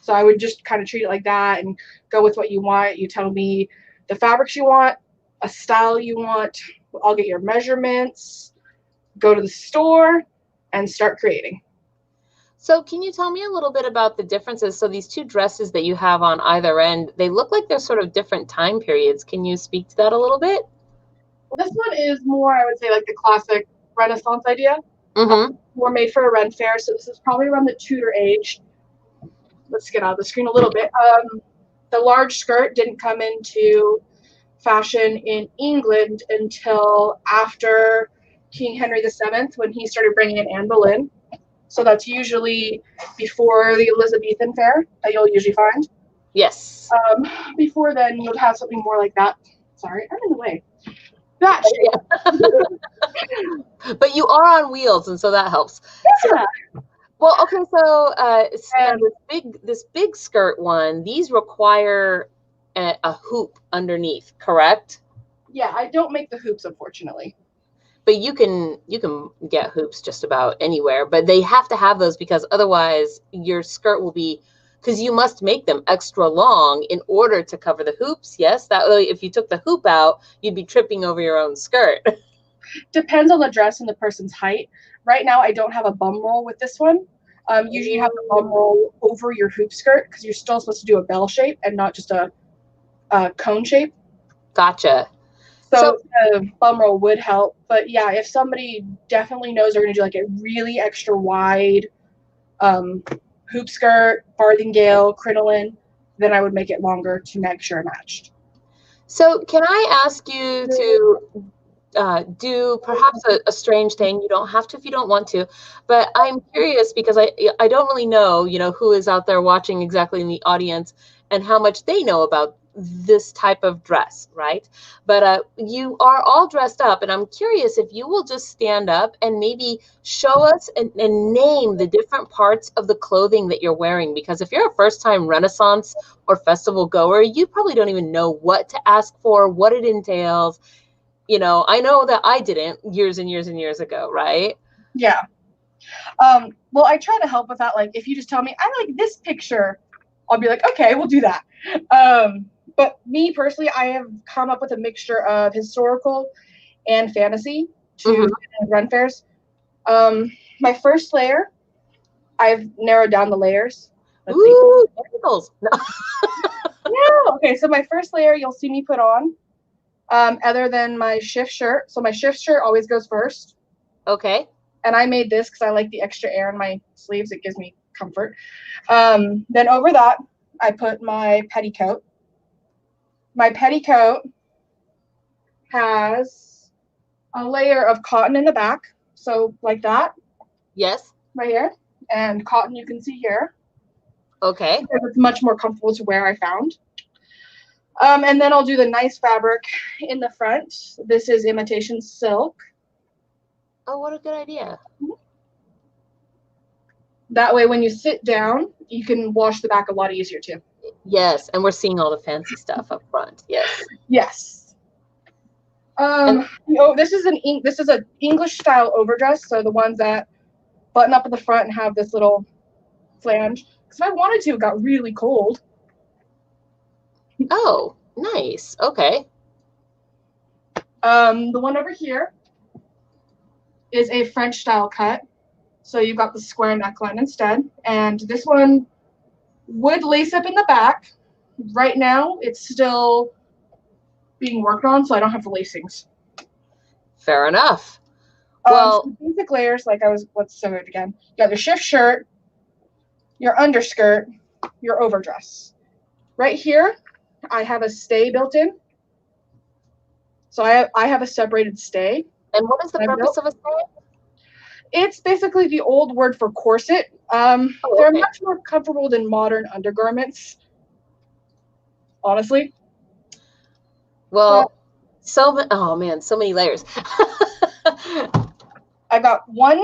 So I would just kind of treat it like that and go with what you want. You tell me the fabrics you want, a style you want. I'll get your measurements, go to the store, and start creating. So can you tell me a little bit about the differences? So these two dresses that you have on either end, they look like they're sort of different time periods. Can you speak to that a little bit? Well, this one is more, I would say, like the classic Renaissance idea. Mm-hmm. More made for a Ren Fair. So this is probably around the Tudor age. Let's get out of the screen a little bit. The large skirt didn't come into fashion in England until after King Henry VII, when he started bringing in Anne Boleyn. So that's usually before the Elizabethan fair that you'll usually find. Yes. Before then, you'll have something more like that. Sorry, I'm in the way. That shape. But you are on wheels, and so that helps. Yeah. Well, okay, so this big skirt one, these require a hoop underneath, correct? Yeah, I don't make the hoops, unfortunately. But you can get hoops just about anywhere, but they have to have those because otherwise your skirt will be, because you must make them extra long in order to cover the hoops. Yes, that way if you took the hoop out, you'd be tripping over your own skirt. Depends on the dress and the person's height. Right now, I don't have a bum roll with this one. Usually you have the bum roll over your hoop skirt because you're still supposed to do a bell shape and not just a cone shape. Gotcha. So the bum roll would help. But yeah, if somebody definitely knows they're going to do like a really extra wide hoop skirt, farthingale, crinoline, then I would make it longer to make sure it matched. So can I ask you to do perhaps a strange thing? You don't have to if you don't want to, but I'm curious because I don't really know, who is out there watching exactly in the audience and how much they know about this type of dress, right? But you are all dressed up, and I'm curious if you will just stand up and maybe show us and name the different parts of the clothing that you're wearing, because if you're a first-time Renaissance or festival goer, you probably don't even know what to ask for, what it entails. I know that I didn't years and years and years ago, right? Yeah. Well, I try to help with that. Like, if you just tell me, I like this picture, I'll be like, okay, we'll do that. But me personally, I have come up with a mixture of historical and fantasy to run fairs. My first layer, I've narrowed down the layers. Let's Ooh, see. No. Okay, so my first layer you'll see me put on, other than my shift shirt. So my shift shirt always goes first. Okay. And I made this because I like the extra air in my sleeves. It gives me comfort. Then over that, I put my petticoat. My petticoat has a layer of cotton in the back. So like that. Yes. Right here. And cotton you can see here. Okay. Because it's much more comfortable to wear, I found. And then I'll do the nice fabric in the front. This is imitation silk. Oh, what a good idea. That way when you sit down, you can wash the back a lot easier too. Yes, and we're seeing all the fancy stuff up front. Yes. Yes. This is an English style overdress, so the ones that button up at the front and have this little flange. Because if I wanted to, it got really cold. Oh, nice. Okay. The one over here is a French style cut. So you've got the square neckline instead. And this one would lace up in the back. Right now, it's still being worked on, so I don't have the lacings. Fair enough. Well, so basic layers, let's show it again. You got your shift shirt, your underskirt, your overdress. Right here, I have a stay built in. So I have a separated stay. And what is the purpose of a stay? It's basically the old word for corset. They're much more comfortable than modern undergarments, honestly. Well, oh man, so many layers. I got 1,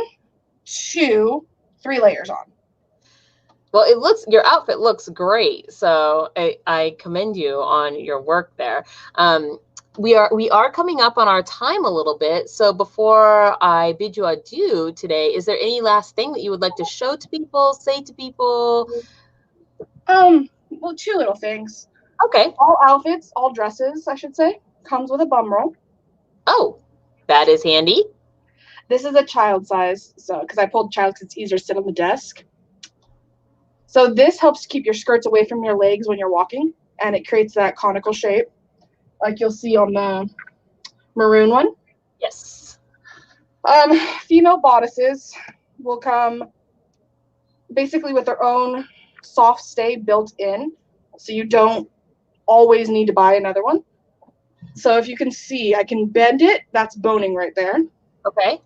2, 3 layers on. Well, your outfit looks great. So I commend you on your work there. we are coming up on our time a little bit. So before I bid you adieu today, is there any last thing that you would like to show to people, say to people? Well, two little things. Okay. All outfits, all dresses, I should say, comes with a bum roll. Oh, that is handy. This is a child size, so because I pulled child because it's easier to sit on the desk. So this helps keep your skirts away from your legs when you're walking, and it creates that conical shape, like you'll see on the maroon one. Yes. Female bodices will come basically with their own soft stay built in, so you don't always need to buy another one. So if you can see, I can bend it. That's boning right there. Okay.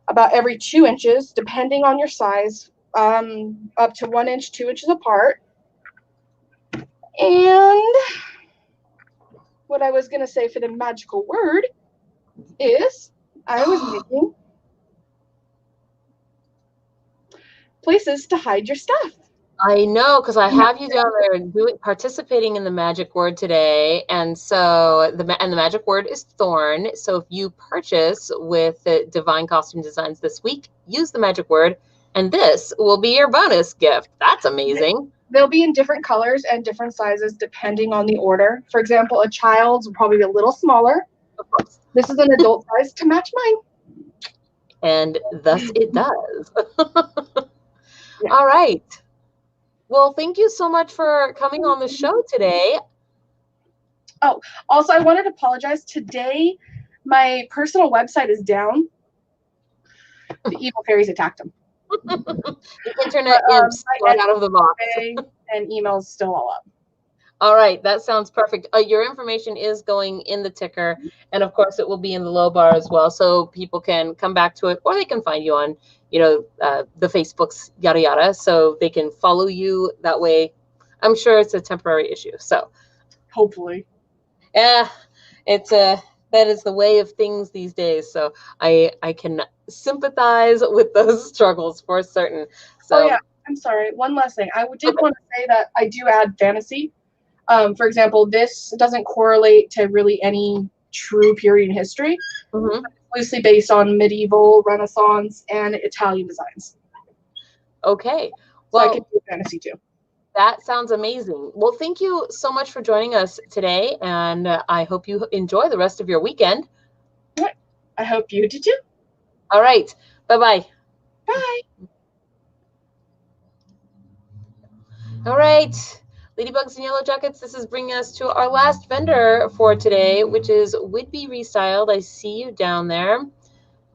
About every 2 inches, depending on your size, up to 1 inch, 2 inches apart. And what I was going to say for the magical word is I was making places to hide your stuff. I know, because I have you down there participating in the magic word today, and so the magic word is thorn. So if you purchase with the Divine Costume Designs this week, use the magic word, and this will be your bonus gift. That's amazing. They'll be in different colors and different sizes depending on the order. For example, a child's will probably be a little smaller. Of course. This is an adult size to match mine. And thus it does. Yeah. All right. Well, thank you so much for coming on the show today. Oh, also, I wanted to apologize. Today, my personal website is down. The evil fairies attacked them. The internet imps right out of the box. And emails still all up. All right, that sounds perfect. Your information is going in the ticker, and of course, it will be in the low bar as well, so people can come back to it, or they can find you on, the Facebooks, yada yada, so they can follow you that way. I'm sure it's a temporary issue. So, hopefully, yeah, that is the way of things these days. So I can sympathize with those struggles for certain. So, oh yeah, I'm sorry. One last thing, I did want to say that I do add fantasy. For example, this doesn't correlate to really any true period in history. Mm-hmm. It's loosely based on medieval, Renaissance, and Italian designs. Okay. So Well, I can do fantasy too. That sounds amazing. Well, thank you so much for joining us today, and I hope you enjoy the rest of your weekend. I hope you did too. All right. Bye-bye. Bye. All right. Ladybugs and Yellow Jackets, this is bringing us to our last vendor for today, which is Whidbey Restyled. I see you down there.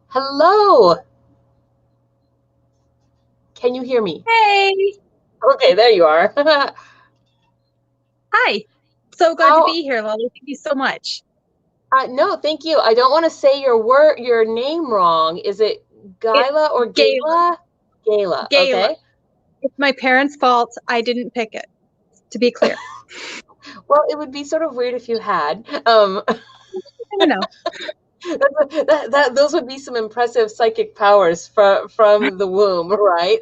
Hello. Can you hear me? Hey. Okay, there you are. Hi. So glad to be here, Lolly. Thank you so much. No, thank you. I don't want to say your name wrong. Is it Gayla or Gayla? Gayla. Okay. It's my parents' fault. I didn't pick it, to be clear. Well, it would be sort of weird if you had. I don't know. Those would be some impressive psychic powers from the womb, right?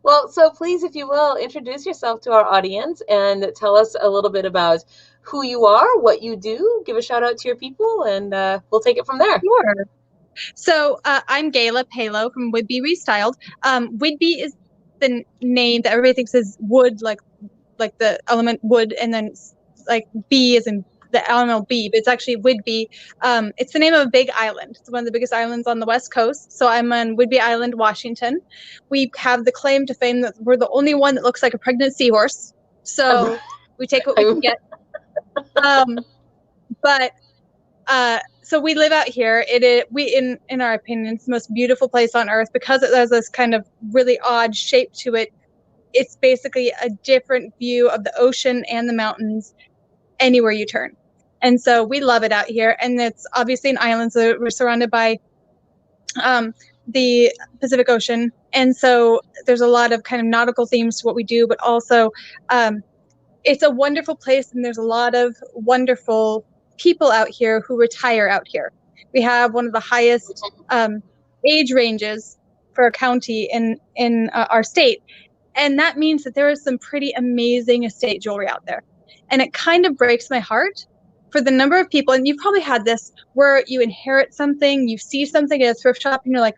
Well, so please, if you will, introduce yourself to our audience and tell us a little bit about who you are, what you do, give a shout out to your people, and we'll take it from there. Sure. So I'm Gayla Palo from Whidbey Restyled. Whidbey is the name that everybody thinks is wood, like the element wood, and then like bee is in the element bee, but it's actually Whidbey. It's the name of a big island. It's one of the biggest islands on the West Coast. So I'm on Whidbey Island, Washington. We have the claim to fame that we're the only one that looks like a pregnant seahorse. So we take what we can get. So we live out here. In our opinion, it's the most beautiful place on earth because it has this kind of really odd shape to it. It's basically a different view of the ocean and the mountains anywhere you turn. And so we love it out here. And it's obviously an island, so we're surrounded by the Pacific Ocean. And so there's a lot of kind of nautical themes to what we do, but also it's a wonderful place, and there's a lot of wonderful people out here who retire out here. We have one of the highest age ranges for a county in our state. And that means that there is some pretty amazing estate jewelry out there. And it kind of breaks my heart for the number of people, and you've probably had this where you inherit something, you see something at a thrift shop, and you're like,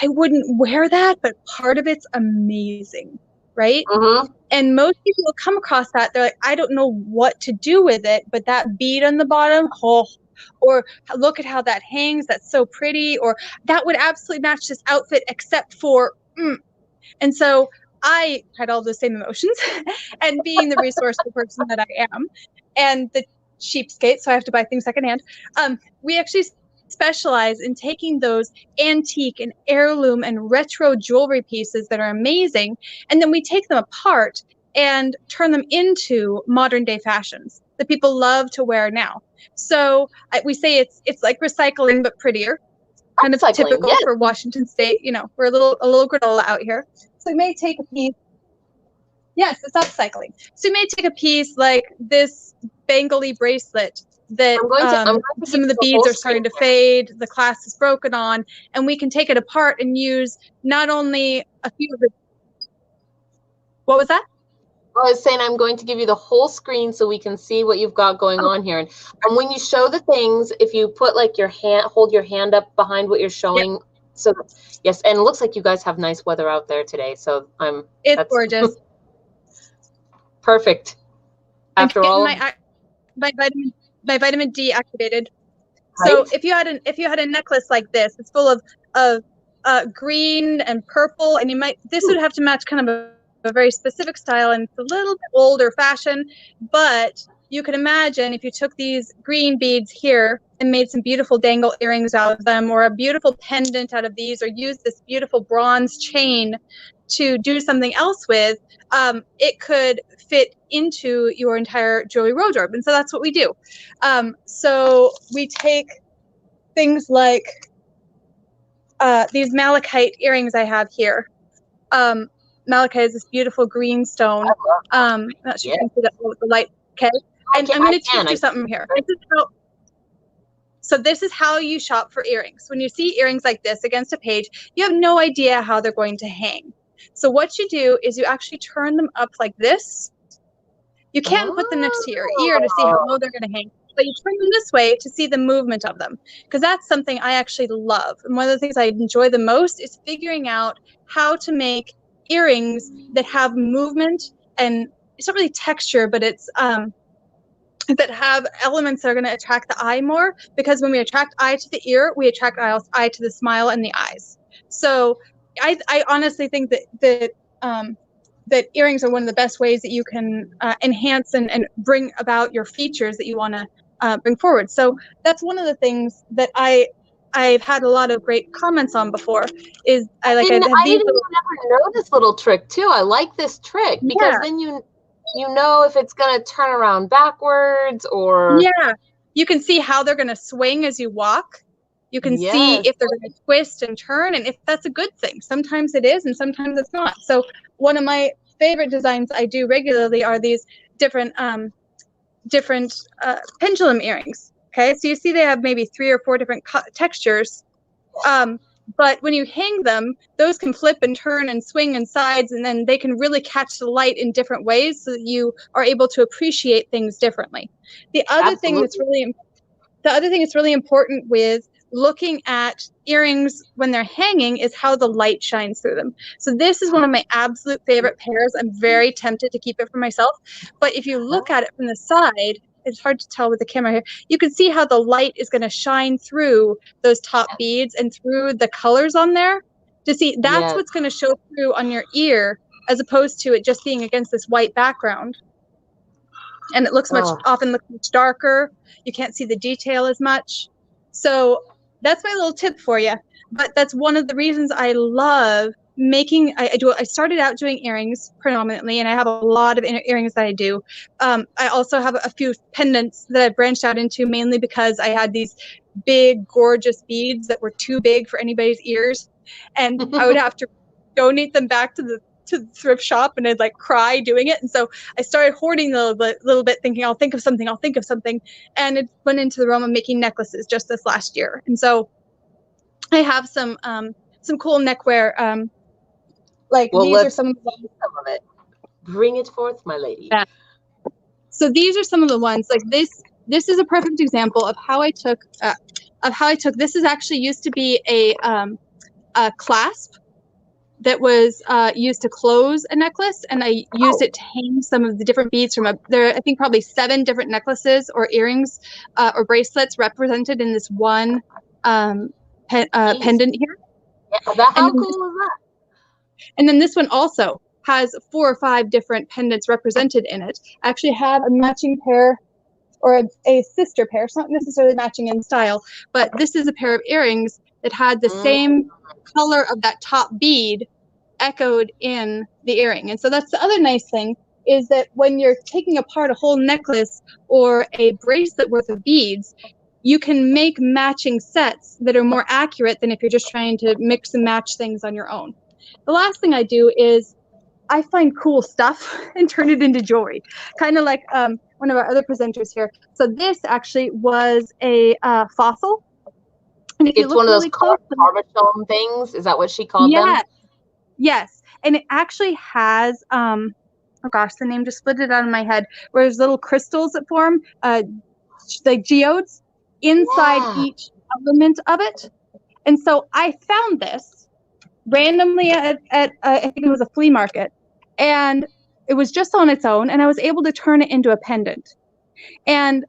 I wouldn't wear that, but part of it's amazing, right? Mm-hmm. And most people will come across that. They're like, I don't know what to do with it, but that bead on the bottom, oh, or look at how that hangs. That's so pretty. Or that would absolutely match this outfit, except for, And so I had all those same emotions. And being the resourceful person that I am, and the cheapskate, so I have to buy things secondhand, we actually specialize in taking those antique and heirloom and retro jewelry pieces that are amazing, and then we take them apart and turn them into modern day fashions that people love to wear now. So we say it's like recycling but prettier, kind of typical for Washington State. You know, we're a little granola out here. So we may take a piece. Yes, it's upcycling. So you may take a piece like this bangly bracelet that some of the beads are starting to fade, the clasp is broken on, and we can take it apart and use not only a few of the... What was that? I was saying I'm going to give you the whole screen so we can see what you've got going on here. And when you show the things, if you put like your hand, hold your hand up behind what you're showing. Yep. So yes, and it looks like you guys have nice weather out there today. So it's gorgeous. Perfect. After all, my vitamin D activated. Right? So if you had a necklace like this, it's full of green and purple, and this would have to match kind of a very specific style, and it's a little bit older fashion, but you could imagine if you took these green beads here and made some beautiful dangle earrings out of them, or a beautiful pendant out of these, or use this beautiful bronze chain to do something else with, it could fit into your entire jewelry wardrobe. And so that's what we do. So we take things like these malachite earrings I have here. Malachite is this beautiful green stone. I'm not sure if you can see that with the light. Okay. And I'm going to teach you something here. This is how you shop for earrings. When you see earrings like this against a page, you have no idea how they're going to hang. So what you do is you actually turn them up like this. You can't put them next to your ear to see how low they're going to hang, but you turn them this way to see the movement of them, because that's something I actually love. And one of the things I enjoy the most is figuring out how to make earrings that have movement, and it's not really texture, but it's that have elements that are going to attract the eye more, because when we attract eye to the ear, we attract eye to the smile and the eyes. So I honestly think that earrings are one of the best ways that you can enhance and bring about your features that you want to bring forward. So that's one of the things that I've had a lot of great comments on before. Is I didn't even know this little trick too. I like this trick because then you know if it's going to turn around backwards or... Yeah, you can see how they're going to swing as you walk. You can see if they're going to twist and turn, and if that's a good thing. Sometimes it is, and sometimes it's not. So one of my favorite designs I do regularly are these different pendulum earrings. Okay, so you see they have maybe 3 or 4 different textures. But when you hang them, those can flip and turn and swing in sides, and then they can really catch the light in different ways so that you are able to appreciate things differently. The other thing that's really important with looking at earrings when they're hanging is how the light shines through them. So this is one of my absolute favorite pairs. I'm very tempted to keep it for myself. But if you look at it from the side, it's hard to tell with the camera here. You can see how the light is going to shine through those top beads and through the colors on there to see that's what's going to show through on your ear, as opposed to it just being against this white background. And it looks often looks much darker. You can't see the detail as much. So that's my little tip for you. But that's one of the reasons I love making. I started out doing earrings predominantly, and I have a lot of earrings that I do. I also have a few pendants that I branched out into, mainly because I had these big, gorgeous beads that were too big for anybody's ears, and I would have to donate them back to the thrift shop, and I'd like cry doing it. And so I started hoarding a little bit, thinking I'll think of something, and it went into the realm of making necklaces just this last year. And so I have some cool neckwear. These are some of it. Bring it forth, my lady. Yeah. So these are some of the ones like this. This is a perfect example of how I took. This is actually used to be a clasp that was used to close a necklace, and I used it to hang some of the different beads from there. I think probably 7 different necklaces or earrings or bracelets represented in this one pendant here. Yeah, how cool is that? And then this one also has 4 or 5 different pendants represented in it. I actually have a matching pair or a sister pair. It's not necessarily matching in style, but this is a pair of earrings that had the same color of that top bead echoed in the earring. And so that's the other nice thing, is that when you're taking apart a whole necklace or a bracelet worth of beads, you can make matching sets that are more accurate than if you're just trying to mix and match things on your own. The last thing I do is I find cool stuff and turn it into jewelry, kind of like one of our other presenters here. So this actually was a fossil. And if it's one of those carbonstone things. Is that what she called them? Yes. And it actually has, oh gosh, the name just split it out of my head, where there's little crystals that form, like geodes, inside each element of it. And so I found this randomly at I think it was a flea market, and it was just on its own, and I was able to turn it into a pendant. And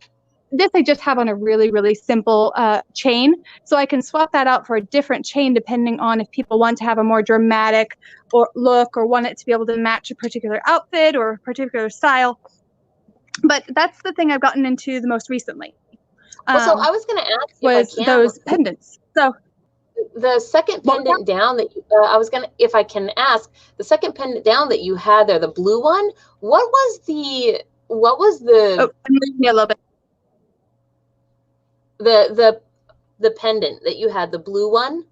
this I just have on a really, really simple chain, so I can swap that out for a different chain depending on if people want to have a more dramatic or look or want it to be able to match a particular outfit or a particular style. But that's the thing I've gotten into the most recently. So I was going to ask was those pendants. So the second pendant down that I was going to, if I can ask, the second pendant down that you had there, the blue one, what was the oh, I'm losing you a little bit. The pendant that you had, the blue one?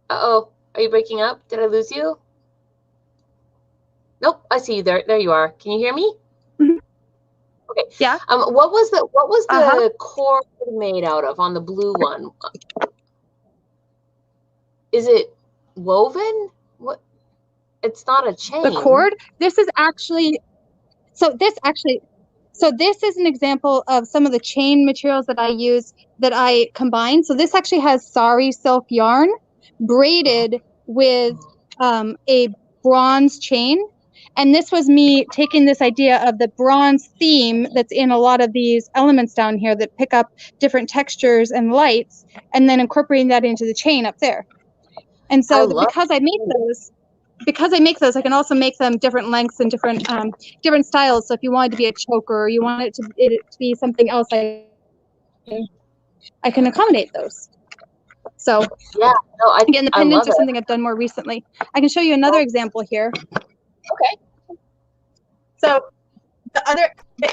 Uh-oh, are you breaking up? Did I lose you? Nope, I see you there. There you are. Can you hear me? Mm-hmm. Okay. Yeah. What was the cord made out of on the blue one? Is it woven? What? It's not a chain. The cord? This is actually So this is an example of some of the chain materials that I use that I combine. So this actually has sari silk yarn braided with a bronze chain. And this was me taking this idea of the bronze theme that's in a lot of these elements down here that pick up different textures and lights, and then incorporating that into the chain up there. And so because I make those, I can also make them different lengths and different styles. So if you wanted to be a choker or you want it to be something else, I can accommodate those. So yeah, no, again, the pendants are something I've done more recently. I can show you another example here. Okay. So the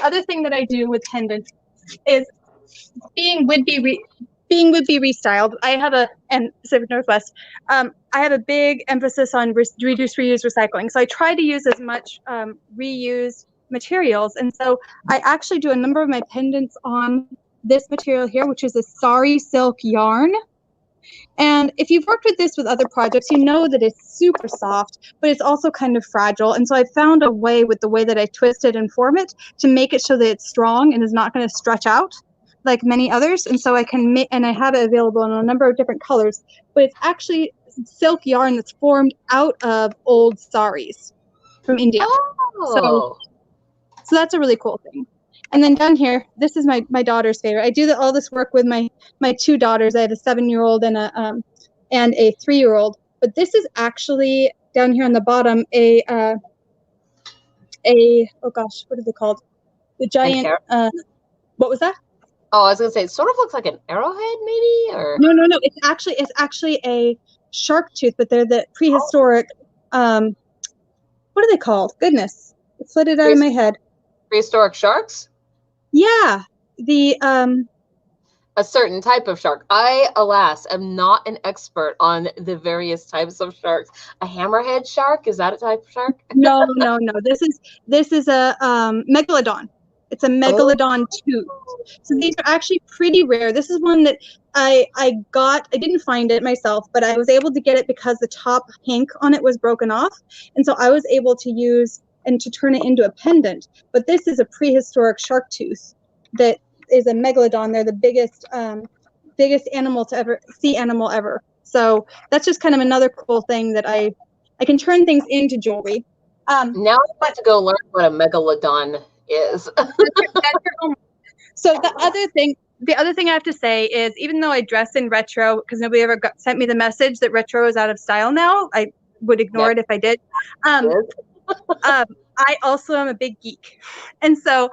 other thing that I do with pendants is being Whidbey Restyled. I have and Pacific Northwest. I have a big emphasis on reduce, reuse, recycling. So I try to use as much reused materials. And so I actually do a number of my pendants on this material here, which is a sari silk yarn. And if you've worked with this with other projects, you know that it's super soft, but it's also kind of fragile. And so I found a way with the way that I twist it and form it to make it so that it's strong and is not going to stretch out like many others. And so I can make, and I have it available in a number of different colors, but it's actually silk yarn that's formed out of old saris from India. Oh. So that's a really cool thing. And then down here, this is my daughter's favorite. I do all this work with my 2 daughters. I have a 7-year-old and a 3-year-old. But this is actually down here on the bottom a oh gosh, what is it called? The giant. What was that? Oh, I was gonna say it sort of looks like an arrowhead, maybe, or no. It's actually a shark tooth, but they're the prehistoric. What are they called? Goodness, it flitted out of my head. Prehistoric sharks? Yeah, a certain type of shark. I, alas, am not an expert on the various types of sharks. A hammerhead shark, is that a type of shark? No. This is a megalodon. It's a megalodon tooth. So these are actually pretty rare. This is one that I got. I didn't find it myself, but I was able to get it because the top hank on it was broken off, and so I was able to use and to turn it into a pendant. But this is a prehistoric shark tooth that is a megalodon. They're the biggest animal to ever sea animal ever. So that's just kind of another cool thing that I can turn things into jewelry. Now I'm about to go learn what a megalodon is. So the other thing I have to say is, even though I dress in retro, because nobody ever sent me the message that retro is out of style now, I would ignore it if I did. I also am a big geek. And so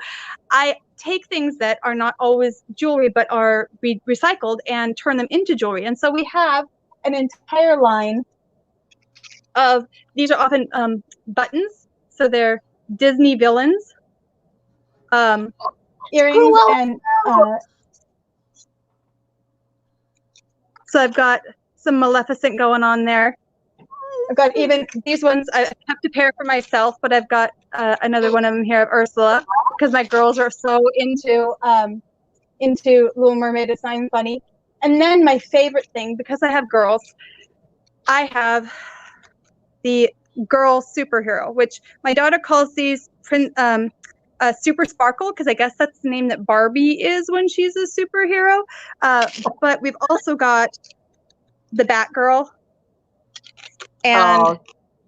I take things that are not always jewelry, but are recycled and turn them into jewelry. And so we have an entire line of, these are often buttons. So they're Disney villains, earrings, and so I've got some Maleficent going on there. I've got even these ones. I have to pair for myself, but I've got another one of them here of Ursula, because my girls are so into Little Mermaid. It's not even funny. And then my favorite thing, because I have girls, I have the girl superhero, which my daughter calls these Super Sparkle, because I guess that's the name that Barbie is when she's a superhero. But we've also got the Batgirl and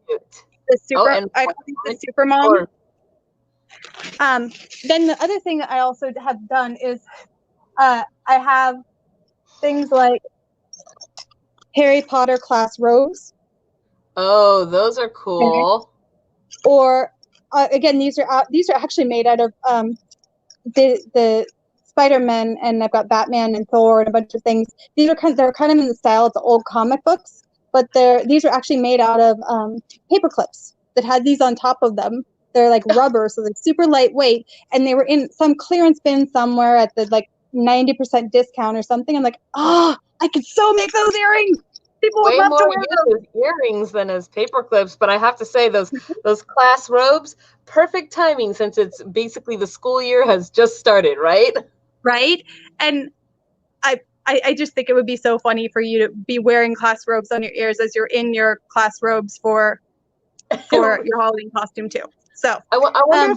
the super. I call it the Super Mom. Then the other thing that I also have done is I have things like Harry Potter class robes. Oh, those are cool. Or again, these are actually made out of the Spider-Man, and I've got Batman and Thor and a bunch of things. They're kind of in the style of the old comic books, but these are actually made out of paper clips that had these on top of them. They're like rubber, so they're super lightweight, and they were in some clearance bin somewhere at the like 90% discount or something. I'm like, I could so make those earrings. People would love to wear those earrings than as paper clips, but I have to say those class robes, perfect timing, since it's basically the school year has just started, right? Right. And I just think it would be so funny for you to be wearing class robes on your ears as you're in your class robes for your Halloween costume too. So I wonder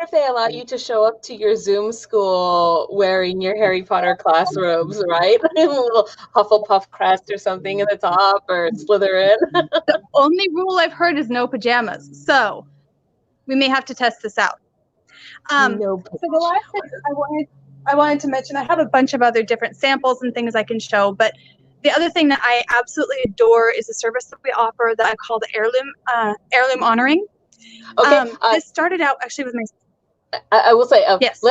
if they allow you to show up to your Zoom school wearing your Harry Potter class robes, right? A little Hufflepuff crest or something in the top, or Slytherin. The only rule I've heard is no pajamas. So we may have to test this out. So the last thing I wanted to mention, I have a bunch of other different samples and things I can show, but the other thing that I absolutely adore is a service that we offer that I call the heirloom honoring. Okay. This started out actually with my. I will say, yes.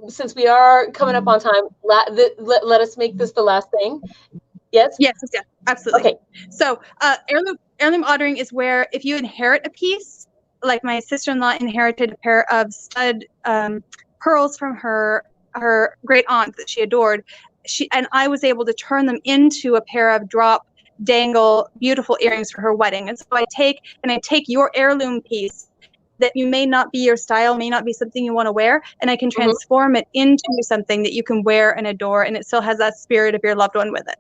Since we are coming up on time, let us make this the last thing. Yes. Yes. Absolutely. Okay. So heirloom honoring is where if you inherit a piece, like my sister-in-law inherited a pair of stud pearls from her great aunt that she adored. And I was able to turn them into a pair of drop dangle beautiful earrings for her wedding. And so I take your heirloom piece that you may not be your style, may not be something you want to wear, and I can transform it into something that you can wear and adore, and it still has that spirit of your loved one with it.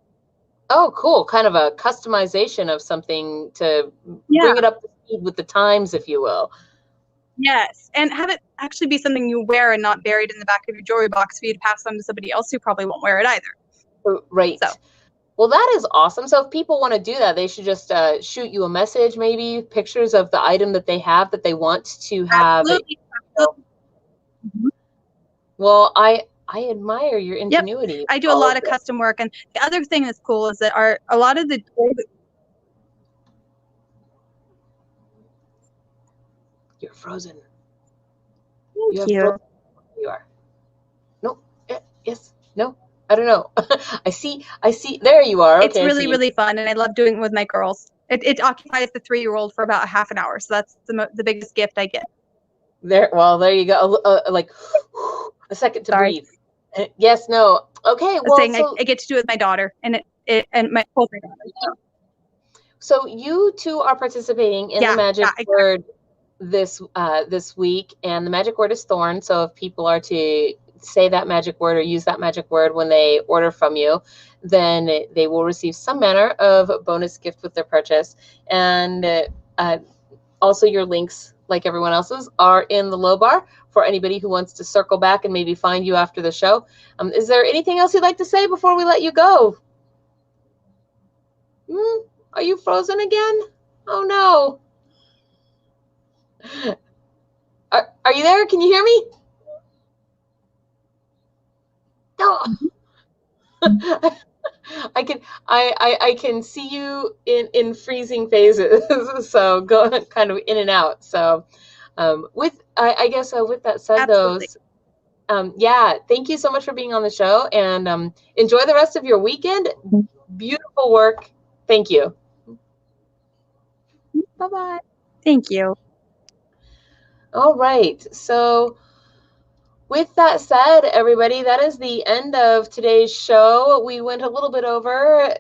Oh, cool. Kind of a customization of something to bring it up to speed with the times, if you will. Yes, and have it actually be something you wear and not buried in the back of your jewelry box for you to pass on to somebody else who probably won't wear it either. Right. So. Well, that is awesome. So if people want to do that, they should just shoot you a message, maybe pictures of the item that they have that they want to have. Absolutely. Well, I admire your ingenuity. Yep. I do a lot of custom work. And the other thing that's cool is that a lot of the... You're frozen. Thank you. You are. No. Yes. No. I don't know. I see. There you are. Okay, it's really, really fun, and I love doing it with my girls. It occupies the 3-year-old for about a half an hour, so that's the biggest gift I get. There you go. Like a second to breathe. Yes. No. Okay. Well, I get to do it with my daughter, and my whole daughter. So you two are participating in the magic word this week, and the magic word is thorn. So if people are to say that magic word or use that magic word when they order from you, then they will receive some manner of bonus gift with their purchase. And also your links like everyone else's, are in the low bar for anybody who wants to circle back and maybe find you after the show. Is there anything else you'd like to say before we let you go? Are you frozen again? Oh no. Are you there? Can you hear me? No. I can see you in freezing phases, so go kind of in and out. So I guess with that said, Absolutely. yeah, thank you so much for being on the show, and enjoy the rest of your weekend. Beautiful work. Thank you. Bye-bye. Thank you. All right. So with that said, everybody, that is the end of today's show. We went a little bit over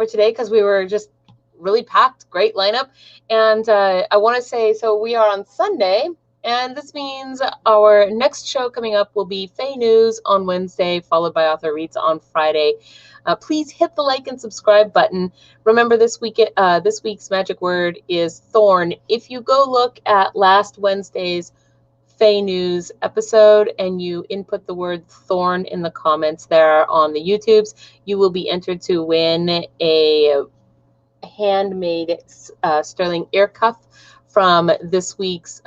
today because we were just really packed. Great lineup. And I want to say, so we are on Sunday, and this means our next show coming up will be Fae News on Wednesday, followed by Author Reads on Friday. Please hit the like and subscribe button. Remember, this week's magic word is thorn. If you go look at last Wednesday's Fae News episode and you input the word thorn in the comments there on the YouTubes, you will be entered to win a handmade sterling ear cuff from this week's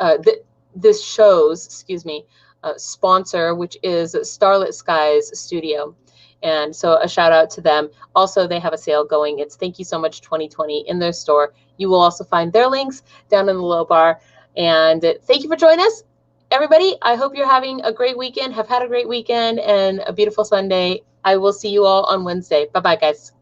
this show's sponsor, which is Starlit Skies Studio. And so a shout out to them. Also, they have a sale going. It's Thank You So Much 2020 in their store. You will also find their links down in the low bar. And thank you for joining us, everybody. I hope you're having a great weekend, have had a great weekend, and a beautiful Sunday. I will see you all on Wednesday. Bye-bye, guys.